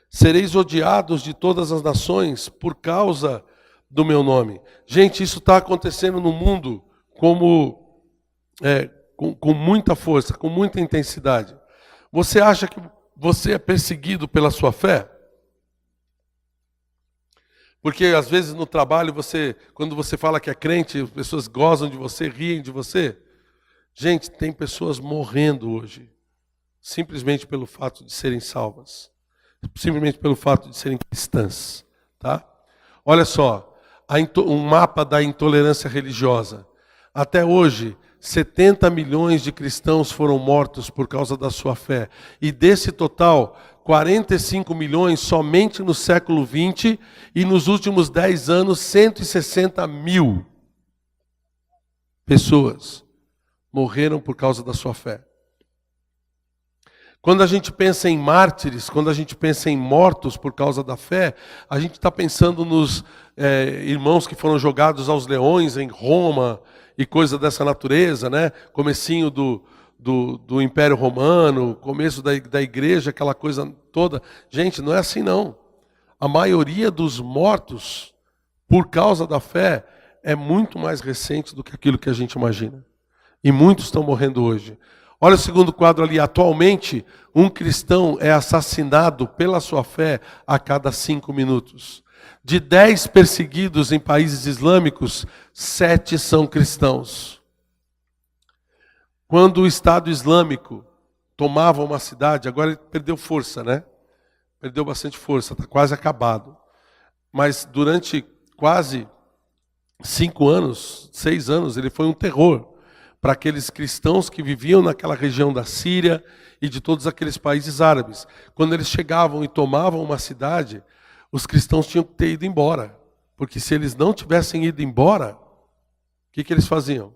Sereis odiados de todas as nações por causa do meu nome. Gente, isso está acontecendo no mundo com muita força, com muita intensidade. Você acha que você é perseguido pela sua fé? Porque às vezes no trabalho, quando você fala que é crente, as pessoas gozam de você, riem de você. Gente, tem pessoas morrendo hoje, simplesmente pelo fato de serem salvas. Simplesmente pelo fato de serem cristãs. Tá? Olha só, um mapa da intolerância religiosa. Até hoje, 70 milhões de cristãos foram mortos por causa da sua fé. E desse total, 45 milhões somente no século XX e nos últimos 10 anos, 160 mil pessoas morreram por causa da sua fé. Quando a gente pensa em mártires, quando a gente pensa em mortos por causa da fé, a gente está pensando nos irmãos que foram jogados aos leões em Roma e coisa dessa natureza, né? Comecinho do Império Romano, começo da igreja, aquela coisa toda. Gente, não é assim não. A maioria dos mortos por causa da fé é muito mais recente do que aquilo que a gente imagina. E muitos estão morrendo hoje. Olha o segundo quadro ali. Atualmente, um cristão é assassinado pela sua fé a cada 5 minutos. De 10 perseguidos em países islâmicos, 7 são cristãos. Quando o Estado Islâmico tomava uma cidade, agora ele perdeu força, né? Perdeu bastante força, está quase acabado. Mas durante quase 5 anos, 6 anos, ele foi um terror para aqueles cristãos que viviam naquela região da Síria e de todos aqueles países árabes. Quando eles chegavam e tomavam uma cidade, os cristãos tinham que ter ido embora. Porque se eles não tivessem ido embora, o que eles faziam?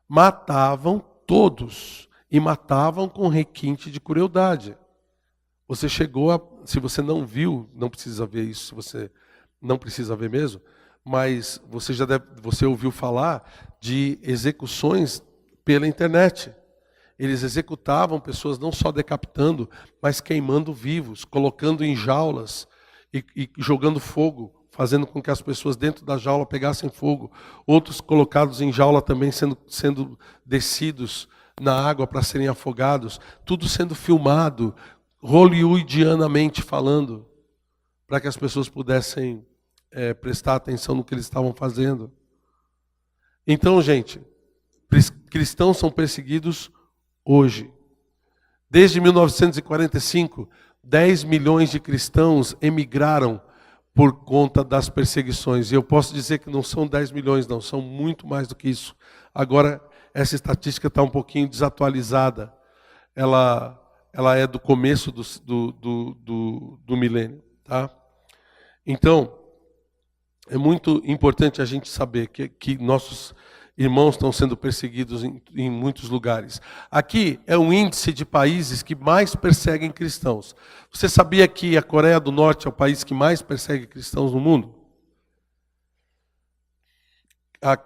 Matavam todos. E matavam com requinte de crueldade. Você chegou a... Se você não viu, não precisa ver isso, se você não precisa ver mesmo, mas você ouviu falar de execuções pela internet. Eles executavam pessoas não só decapitando, mas queimando vivos, colocando em jaulas e jogando fogo, fazendo com que as pessoas dentro da jaula pegassem fogo. Outros colocados em jaula também sendo descidos na água para serem afogados. Tudo sendo filmado, hollywoodianamente falando, para que as pessoas pudessem prestar atenção no que eles estavam fazendo. Então, gente, cristãos são perseguidos hoje. Desde 1945, 10 milhões de cristãos emigraram por conta das perseguições. E eu posso dizer que não são 10 milhões, não, são muito mais do que isso. Agora, essa estatística está um pouquinho desatualizada. Ela é do começo do milênio. Tá? Então, é muito importante a gente saber que nossos irmãos estão sendo perseguidos em muitos lugares. Aqui é um índice de países que mais perseguem cristãos. Você sabia que a Coreia do Norte é o país que mais persegue cristãos no mundo?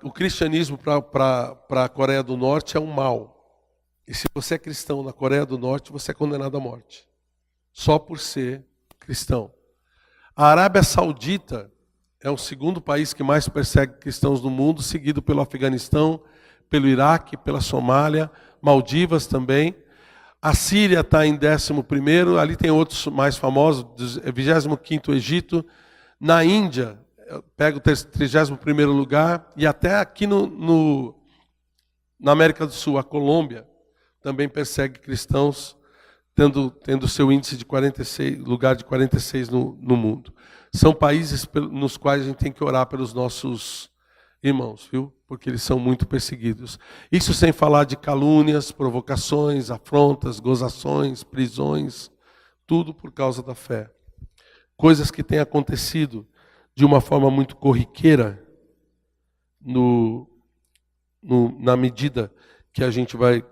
O cristianismo para a Coreia do Norte é um mal. E se você é cristão na Coreia do Norte, você é condenado à morte. Só por ser cristão. A Arábia Saudita é o segundo país que mais persegue cristãos no mundo, seguido pelo Afeganistão, pelo Iraque, pela Somália, Maldivas também. A Síria está em 11º, ali tem outros mais famosos, 25º Egito. Na Índia, pega o 31º lugar, e até aqui na América do Sul, a Colômbia também persegue cristãos, tendo seu índice de 46, lugar de 46 no mundo. São países nos quais a gente tem que orar pelos nossos irmãos, viu? Porque eles são muito perseguidos. Isso sem falar de calúnias, provocações, afrontas, gozações, prisões, tudo por causa da fé. Coisas que têm acontecido de uma forma muito corriqueira na medida que a gente vai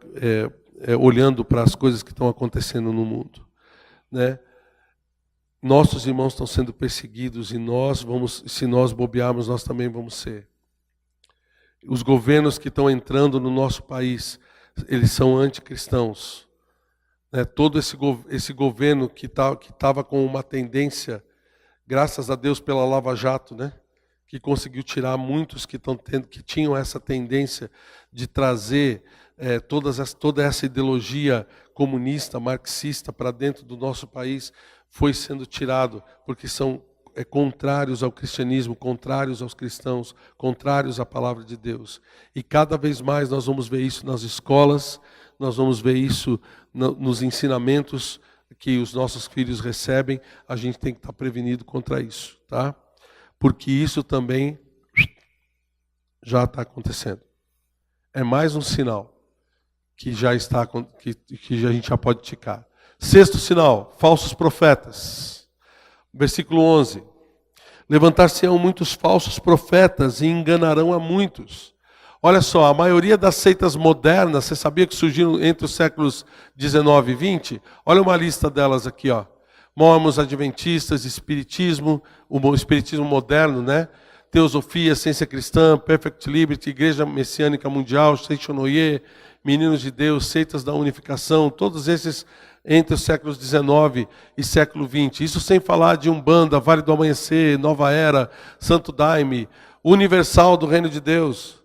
olhando para as coisas que estão acontecendo no mundo, né? Nossos irmãos estão sendo perseguidos e se nós bobearmos, nós também vamos ser. Os governos que estão entrando no nosso país, eles são anticristãos. Né? Todo esse governo que estava com uma tendência, graças a Deus pela Lava Jato, né? Que conseguiu tirar muitos que tinham essa tendência de trazer toda essa ideologia comunista, marxista para dentro do nosso país, foi sendo tirado, porque são contrários ao cristianismo, contrários aos cristãos, contrários à palavra de Deus. E cada vez mais nós vamos ver isso nas escolas, nós vamos ver isso nos ensinamentos que os nossos filhos recebem. A gente tem que estar prevenido contra isso, tá? Porque isso também já está acontecendo. É mais um sinal que já está, que a gente já pode ticar. Sexto sinal, falsos profetas. Versículo 11. Levantar-se-ão muitos falsos profetas e enganarão a muitos. Olha só, a maioria das seitas modernas, você sabia que surgiram entre os séculos 19 e 20? Olha uma lista delas aqui, ó. Mormons, adventistas, espiritismo, o espiritismo moderno, né? Teosofia, ciência cristã, Perfect Liberty, Igreja Messiânica Mundial, Seishonoye, Meninos de Deus, seitas da unificação, todos esses entre os séculos 19 e século 20. Isso sem falar de Umbanda, Vale do Amanhecer, Nova Era, Santo Daime, Universal do Reino de Deus,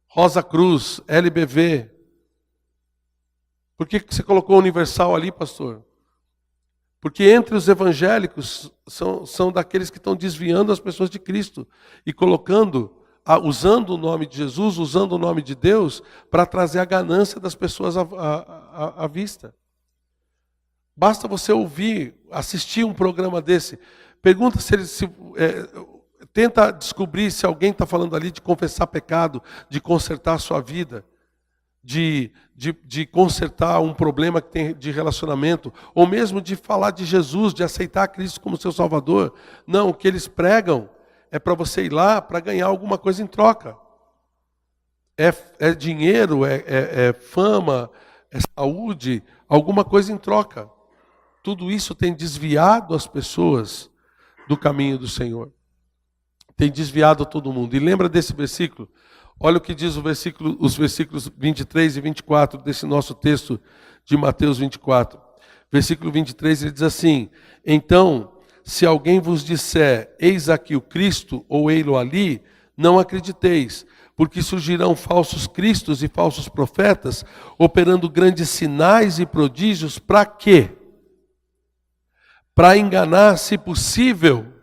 Rosa Cruz, LBV. Por que você colocou Universal ali, pastor? Porque entre os evangélicos são daqueles que estão desviando as pessoas de Cristo e colocando, usando o nome de Jesus, usando o nome de Deus, para trazer a ganância das pessoas à vista. Basta você assistir um programa desse. Pergunta tenta descobrir se alguém está falando ali de confessar pecado, de consertar a sua vida, de consertar um problema que tem de relacionamento, ou mesmo de falar de Jesus, de aceitar Cristo como seu Salvador. Não, o que eles pregam é para você ir lá para ganhar alguma coisa em troca. é dinheiro, é fama, é saúde, alguma coisa em troca. Tudo isso tem desviado as pessoas do caminho do Senhor. Tem desviado todo mundo. E lembra desse versículo? Olha o que diz os versículos 23 e 24 desse nosso texto de Mateus 24. Versículo 23, ele diz assim: então, se alguém vos disser, eis aqui o Cristo, ou ei-lo ali, não acrediteis, porque surgirão falsos cristos e falsos profetas, operando grandes sinais e prodígios, para quê? Para enganar, se possível,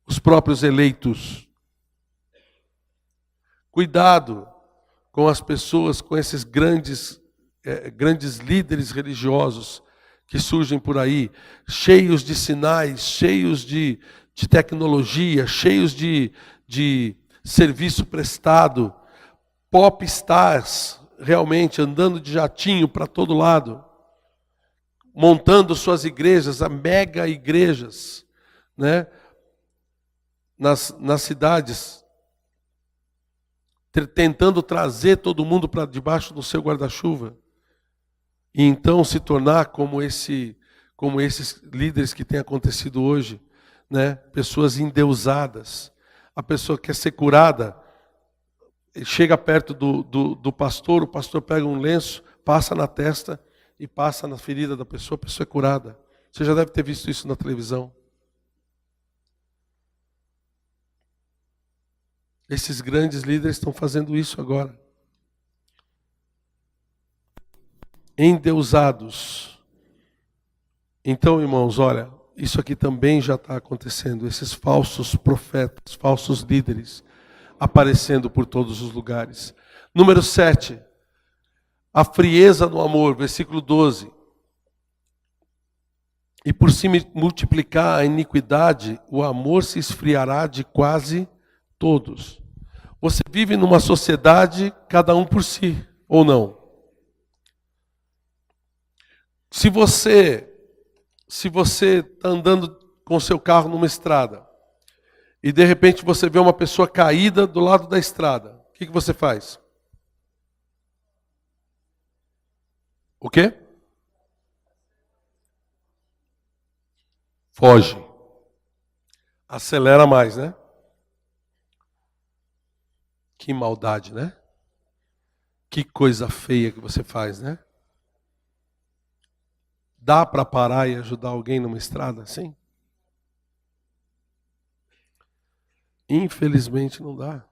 os próprios eleitos. Cuidado com as pessoas, com esses grandes líderes religiosos que surgem por aí, cheios de sinais, cheios de tecnologia, cheios de serviço prestado, pop stars, realmente andando de jatinho para todo lado, montando suas igrejas, mega igrejas, né? Nas cidades, tentando trazer todo mundo para debaixo do seu guarda-chuva, e então se tornar como esses líderes que tem acontecido hoje, né? Pessoas endeusadas. A pessoa quer ser curada, chega perto do pastor, o pastor pega um lenço, passa na testa e passa na ferida da pessoa, a pessoa é curada. Você já deve ter visto isso na televisão. Esses grandes líderes estão fazendo isso agora. Endeusados. Então, irmãos, olha, isso aqui também já está acontecendo. Esses falsos profetas, falsos líderes, aparecendo por todos os lugares. Número 7. A frieza no amor, versículo 12. E por se multiplicar a iniquidade, o amor se esfriará de quase todos. Você vive numa sociedade, cada um por si, ou não? Se você está andando com o seu carro numa estrada, e de repente você vê uma pessoa caída do lado da estrada, o que você faz? O quê? Foge. Acelera mais, né? Que maldade, né? Que coisa feia que você faz, né? Dá para parar e ajudar alguém numa estrada assim? Infelizmente não dá.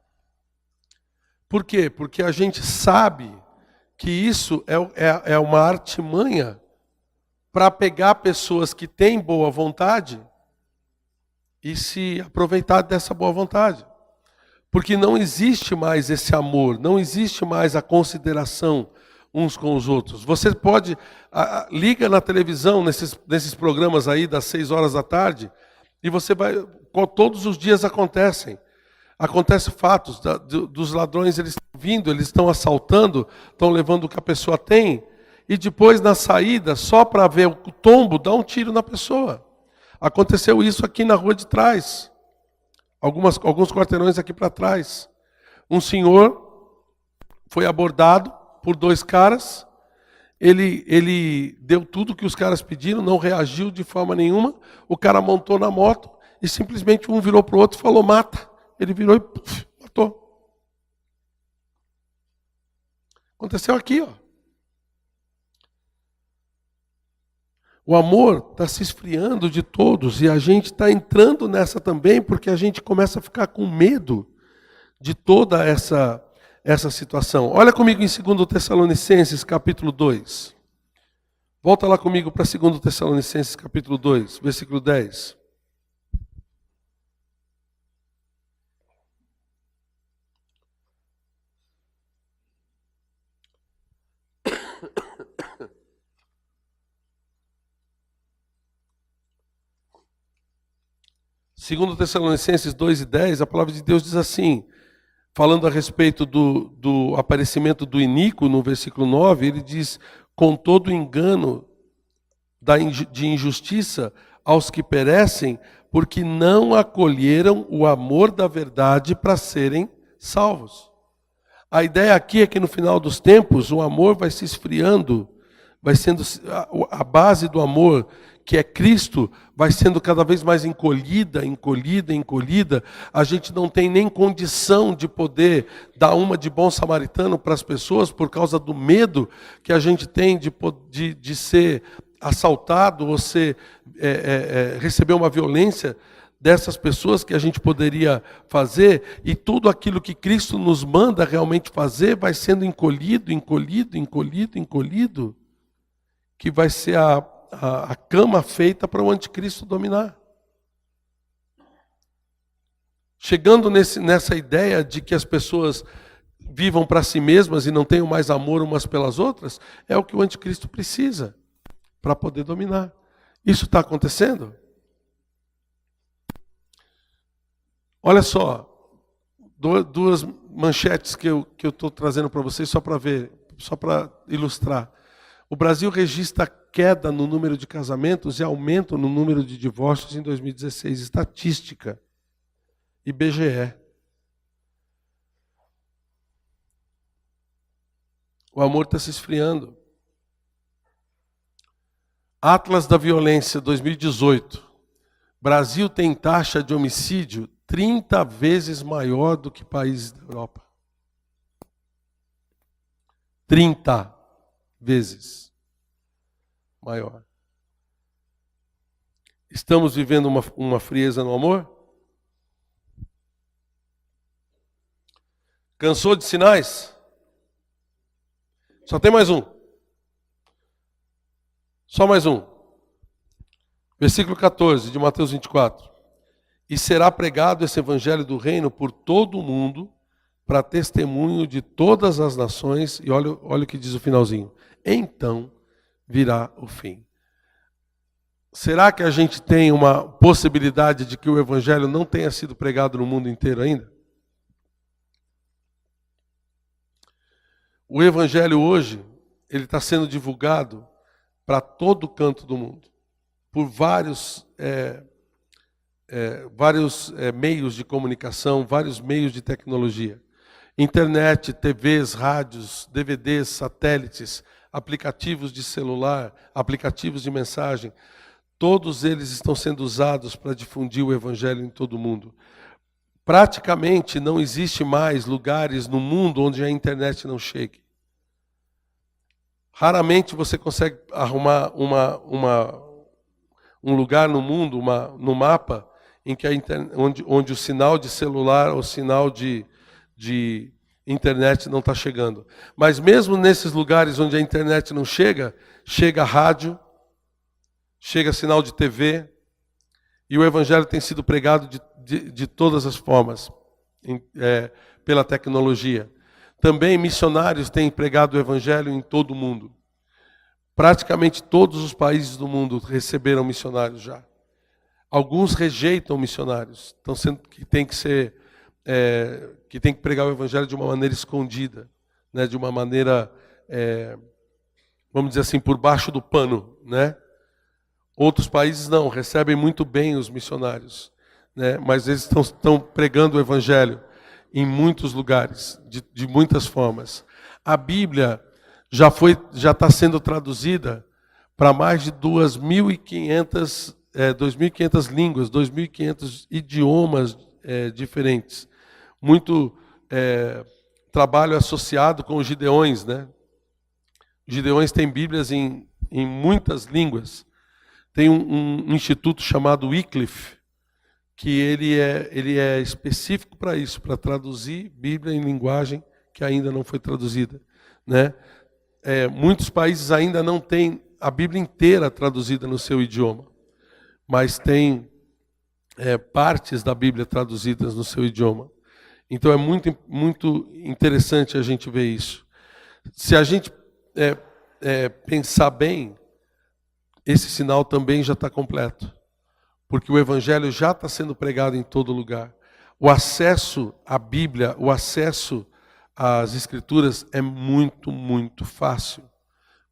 Por quê? Porque a gente sabe que isso é uma artimanha para pegar pessoas que têm boa vontade e se aproveitar dessa boa vontade. Porque não existe mais esse amor, não existe mais a consideração uns com os outros. Você pode, liga na televisão, nesses programas aí das 6 horas da tarde, e você vai, todos os dias acontecem fatos dos ladrões, eles estão vindo, eles estão assaltando, estão levando o que a pessoa tem, e depois na saída, só para ver o tombo, dá um tiro na pessoa. Aconteceu isso aqui na rua de trás. Alguns quarteirões aqui para trás. Um senhor foi abordado por 2 caras. Ele deu tudo que os caras pediram, não reagiu de forma nenhuma. O cara montou na moto e simplesmente um virou para o outro e falou, mata. Ele virou e matou. Aconteceu aqui, ó. O amor está se esfriando de todos e a gente está entrando nessa também porque a gente começa a ficar com medo de toda essa situação. Olha comigo em 2 Tessalonicenses, capítulo 2. Volta lá comigo para 2 Tessalonicenses, capítulo 2, versículo 10. Segundo Tessalonicenses 2:10, a palavra de Deus diz assim, falando a respeito do aparecimento do iníquo, no versículo 9, ele diz, com todo engano de injustiça aos que perecem, porque não acolheram o amor da verdade para serem salvos. A ideia aqui é que no final dos tempos o amor vai se esfriando, vai sendo a base do amor, que é Cristo, vai sendo cada vez mais encolhida. A gente não tem nem condição de poder dar uma de bom samaritano para as pessoas por causa do medo que a gente tem de ser assaltado ou receber uma violência dessas pessoas que a gente poderia fazer, e tudo aquilo que Cristo nos manda realmente fazer vai sendo encolhido, que vai ser a cama feita para o anticristo dominar. Chegando nessa ideia de que as pessoas vivam para si mesmas e não tenham mais amor umas pelas outras, é o que o anticristo precisa para poder dominar. Isso está acontecendo? Olha só, duas manchetes que eu estou trazendo para vocês só para ver, só para ilustrar. O Brasil registra queda no número de casamentos e aumento no número de divórcios em 2016. Estatística. IBGE. O amor está se esfriando. Atlas da Violência, 2018. Brasil tem taxa de homicídio 30 vezes maior do que países da Europa. 30 vezes maior. Estamos vivendo uma frieza no amor? Cansou de sinais? Só tem mais um. Só mais um. Versículo 14 de Mateus 24. E será pregado esse evangelho do reino por todo o mundo, para testemunho de todas as nações. E olha o que diz o finalzinho. Então virá o fim. Será que a gente tem uma possibilidade de que o evangelho não tenha sido pregado no mundo inteiro ainda? O evangelho hoje, ele está sendo divulgado para todo canto do mundo, por vários meios de comunicação, vários meios de tecnologia. Internet, TVs, rádios, DVDs, satélites, aplicativos de celular, aplicativos de mensagem, todos eles estão sendo usados para difundir o evangelho em todo o mundo. Praticamente não existe mais lugares no mundo onde a internet não chegue. Raramente você consegue arrumar um lugar no mundo, no mapa, em que onde o sinal de celular ou sinal de internet não está chegando. Mas mesmo nesses lugares onde a internet não chega, chega rádio, chega sinal de TV, e o evangelho tem sido pregado de todas as formas, pela tecnologia. Também missionários têm pregado o evangelho em todo o mundo. Praticamente todos os países do mundo receberam missionários já. Alguns rejeitam missionários, que tem que pregar o evangelho de uma maneira escondida, né? De uma maneira, vamos dizer assim, por baixo do pano, né? Outros países não, recebem muito bem os missionários, né? Mas eles estão pregando o evangelho em muitos lugares, de muitas formas. A Bíblia já está sendo traduzida para mais de 2.500 línguas, 2.500 idiomas diferentes. Muito trabalho associado com os gideões, né? Os gideões têm Bíblias em muitas línguas. Tem um instituto chamado Wycliffe, que ele é específico para isso, para traduzir Bíblia em linguagem que ainda não foi traduzida, né? Muitos países ainda não têm a Bíblia inteira traduzida no seu idioma, mas tem partes da Bíblia traduzidas no seu idioma. Então é muito, muito interessante a gente ver isso. Se a gente pensar bem, esse sinal também já está completo, porque o evangelho já está sendo pregado em todo lugar. O acesso à Bíblia, o acesso às Escrituras é muito, muito fácil.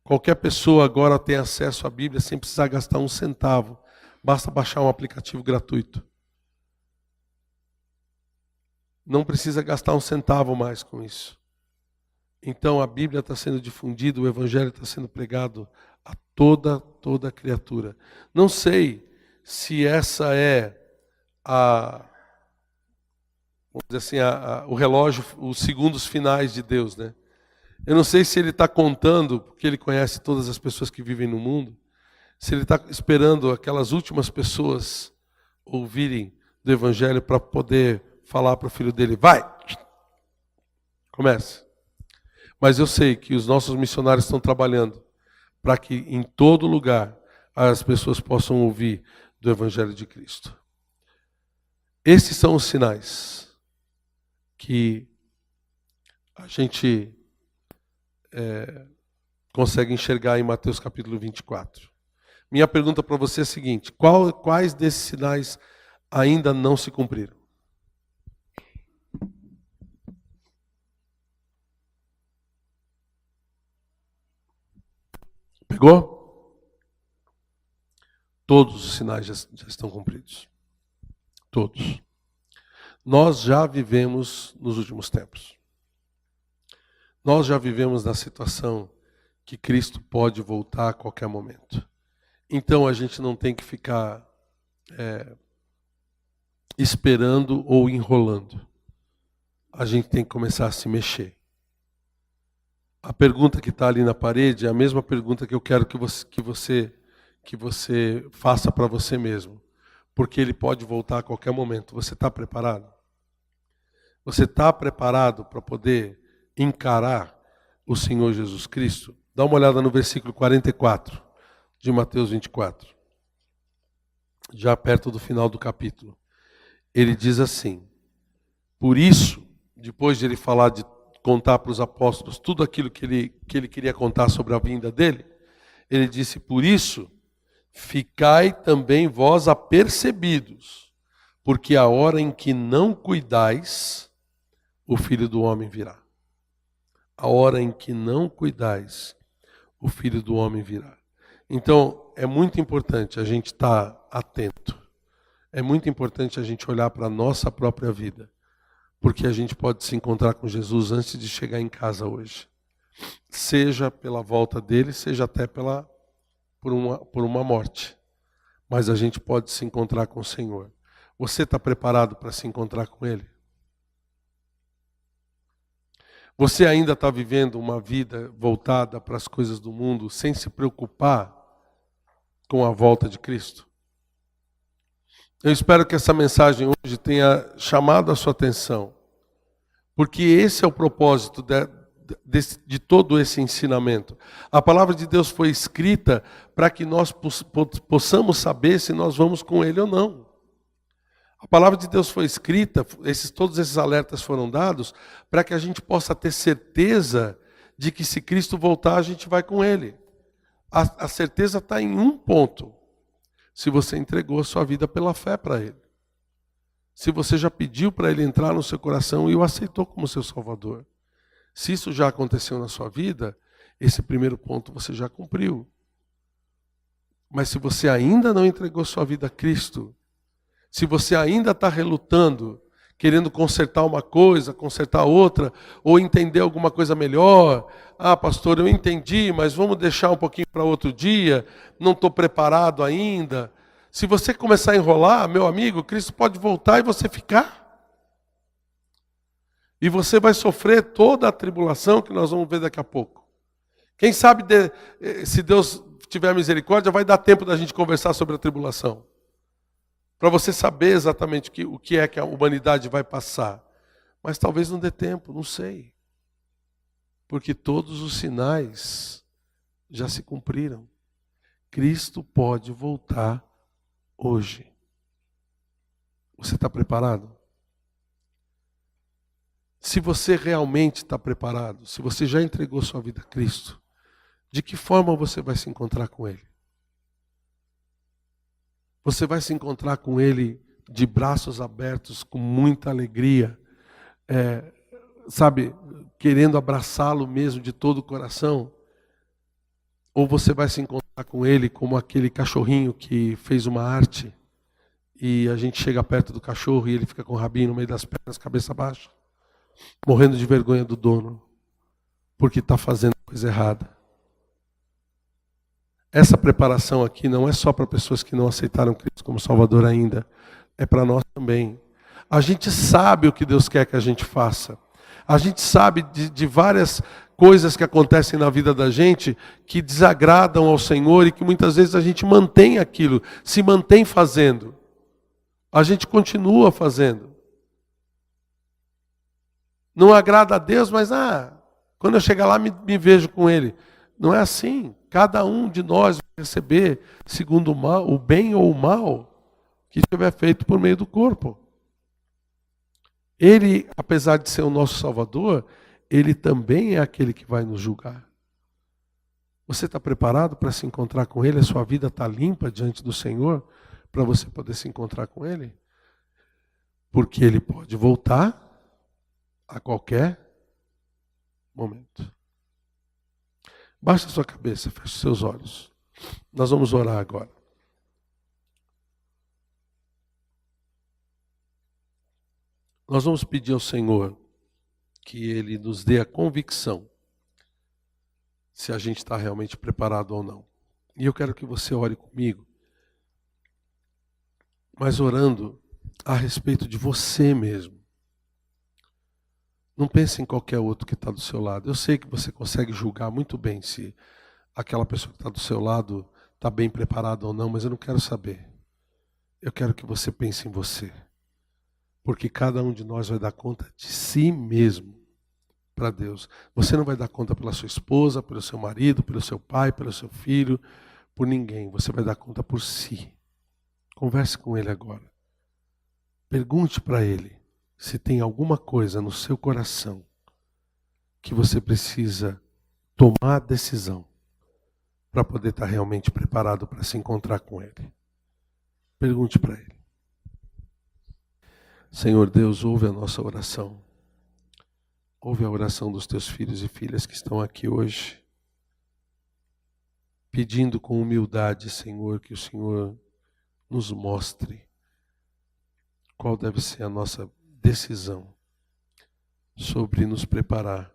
Qualquer pessoa agora tem acesso à Bíblia sem precisar gastar um centavo. Basta baixar um aplicativo gratuito. Não precisa gastar um centavo mais com isso. Então a Bíblia está sendo difundida, o Evangelho está sendo pregado a toda criatura. Não sei se essa é vamos dizer assim, o relógio, os segundos finais de Deus, né? Eu não sei se Ele está contando, porque Ele conhece todas as pessoas que vivem no mundo, se Ele está esperando aquelas últimas pessoas ouvirem do Evangelho para poder falar para o filho dele, vai, comece. Mas eu sei que os nossos missionários estão trabalhando para que em todo lugar as pessoas possam ouvir do Evangelho de Cristo. Esses são os sinais que a gente consegue enxergar em Mateus capítulo 24. Minha pergunta para você é a seguinte: quais desses sinais ainda não se cumpriram? Pegou? Todos os sinais já estão cumpridos. Todos. Nós já vivemos nos últimos tempos. Nós já vivemos na situação que Cristo pode voltar a qualquer momento. Então a gente não tem que ficar esperando ou enrolando. A gente tem que começar a se mexer. A pergunta que está ali na parede é a mesma pergunta que eu quero que você faça para você mesmo. Porque Ele pode voltar a qualquer momento. Você está preparado? Você está preparado para poder encarar o Senhor Jesus Cristo? Dá uma olhada no versículo 44 de Mateus 24. Já perto do final do capítulo. Ele diz assim: por isso, depois de ele falar de contar para os apóstolos tudo aquilo que ele queria contar sobre a vinda dele, ele disse: por isso, ficai também vós apercebidos, porque a hora em que não cuidais, o Filho do Homem virá. A hora em que não cuidais, o Filho do Homem virá. Então, é muito importante a gente estar atento. É muito importante a gente olhar para a nossa própria vida. Porque a gente pode se encontrar com Jesus antes de chegar em casa hoje. Seja pela volta dele, seja até por uma morte. Mas a gente pode se encontrar com o Senhor. Você está preparado para se encontrar com Ele? Você ainda está vivendo uma vida voltada para as coisas do mundo sem se preocupar com a volta de Cristo? Eu espero que essa mensagem hoje tenha chamado a sua atenção, porque esse é o propósito de todo esse ensinamento. A palavra de Deus foi escrita para que nós possamos saber se nós vamos com Ele ou não. A palavra de Deus foi escrita, todos esses alertas foram dados, para que a gente possa ter certeza de que se Cristo voltar, a gente vai com Ele. A certeza está em um ponto: se você entregou a sua vida pela fé para Ele. Se você já pediu para Ele entrar no seu coração e o aceitou como seu Salvador. Se isso já aconteceu na sua vida, esse primeiro ponto você já cumpriu. Mas se você ainda não entregou sua vida a Cristo, se você ainda está relutando, querendo consertar uma coisa, consertar outra, ou entender alguma coisa melhor, pastor, eu entendi, mas vamos deixar um pouquinho para outro dia, não estou preparado ainda. Se você começar a enrolar, meu amigo, Cristo pode voltar e você ficar. E você vai sofrer toda a tribulação que nós vamos ver daqui a pouco. Quem sabe, se Deus tiver misericórdia, vai dar tempo da gente conversar sobre a tribulação. Para você saber exatamente o que é que a humanidade vai passar. Mas talvez não dê tempo, não sei. Porque todos os sinais já se cumpriram. Cristo pode voltar hoje. Você está preparado? Se você realmente está preparado, se você já entregou sua vida a Cristo, de que forma você vai se encontrar com Ele? Você vai se encontrar com Ele de braços abertos, com muita alegria, querendo abraçá-lo mesmo de todo o coração? Ou você vai se encontrar com Ele como aquele cachorrinho que fez uma arte e a gente chega perto do cachorro e ele fica com o rabinho no meio das pernas, cabeça baixa, morrendo de vergonha do dono? porque está fazendo coisa errada. Essa preparação aqui não é só para pessoas que não aceitaram Cristo como Salvador ainda, é para nós também. A gente sabe o que Deus quer que a gente faça. A gente sabe de várias coisas que acontecem na vida da gente que desagradam ao Senhor e que muitas vezes a gente mantém aquilo, se mantém fazendo. A gente continua fazendo. Não agrada a Deus, mas quando eu chegar lá me vejo com Ele. Não é assim. Cada um de nós vai receber segundo o bem ou o mal que tiver feito por meio do corpo. Ele, apesar de ser o nosso Salvador, Ele também é aquele que vai nos julgar. Você está preparado para se encontrar com Ele? A sua vida está limpa diante do Senhor para você poder se encontrar com Ele? Porque Ele pode voltar a qualquer momento. Baixe a sua cabeça, feche os seus olhos. Nós vamos orar agora. Nós vamos pedir ao Senhor que Ele nos dê a convicção se a gente está realmente preparado ou não. E eu quero que você ore comigo, mas orando a respeito de você mesmo. Não pense em qualquer outro que está do seu lado. Eu sei que você consegue julgar muito bem se aquela pessoa que está do seu lado está bem preparada ou não, mas eu não quero saber. Eu quero que você pense em você. Porque cada um de nós vai dar conta de si mesmo para Deus. Você não vai dar conta pela sua esposa, pelo seu marido, pelo seu pai, pelo seu filho, por ninguém. Você vai dar conta por si. Converse com Ele agora. Pergunte para Ele se tem alguma coisa no seu coração que você precisa tomar a decisão para poder estar realmente preparado para se encontrar com Ele. Pergunte para Ele. Senhor Deus, ouve a nossa oração. Ouve a oração dos teus filhos e filhas que estão aqui hoje, pedindo com humildade, Senhor, que o Senhor nos mostre qual deve ser a nossa decisão sobre nos preparar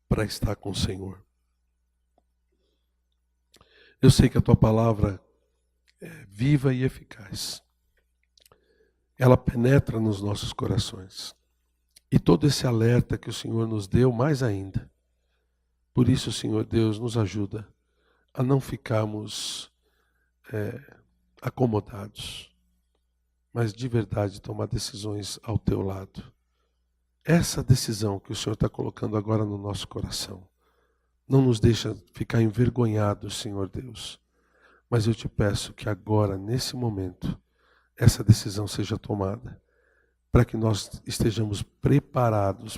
para estar com o Senhor. Eu sei que a tua palavra é viva e eficaz. Ela penetra nos nossos corações. E todo esse alerta que o Senhor nos deu, mais ainda. Por isso, Senhor Deus, nos ajuda a não ficarmos acomodados, mas de verdade tomar decisões ao teu lado. Essa decisão que o Senhor está colocando agora no nosso coração, não nos deixa ficar envergonhados, Senhor Deus. Mas eu te peço que agora, nesse momento, essa decisão seja tomada, para que nós estejamos preparados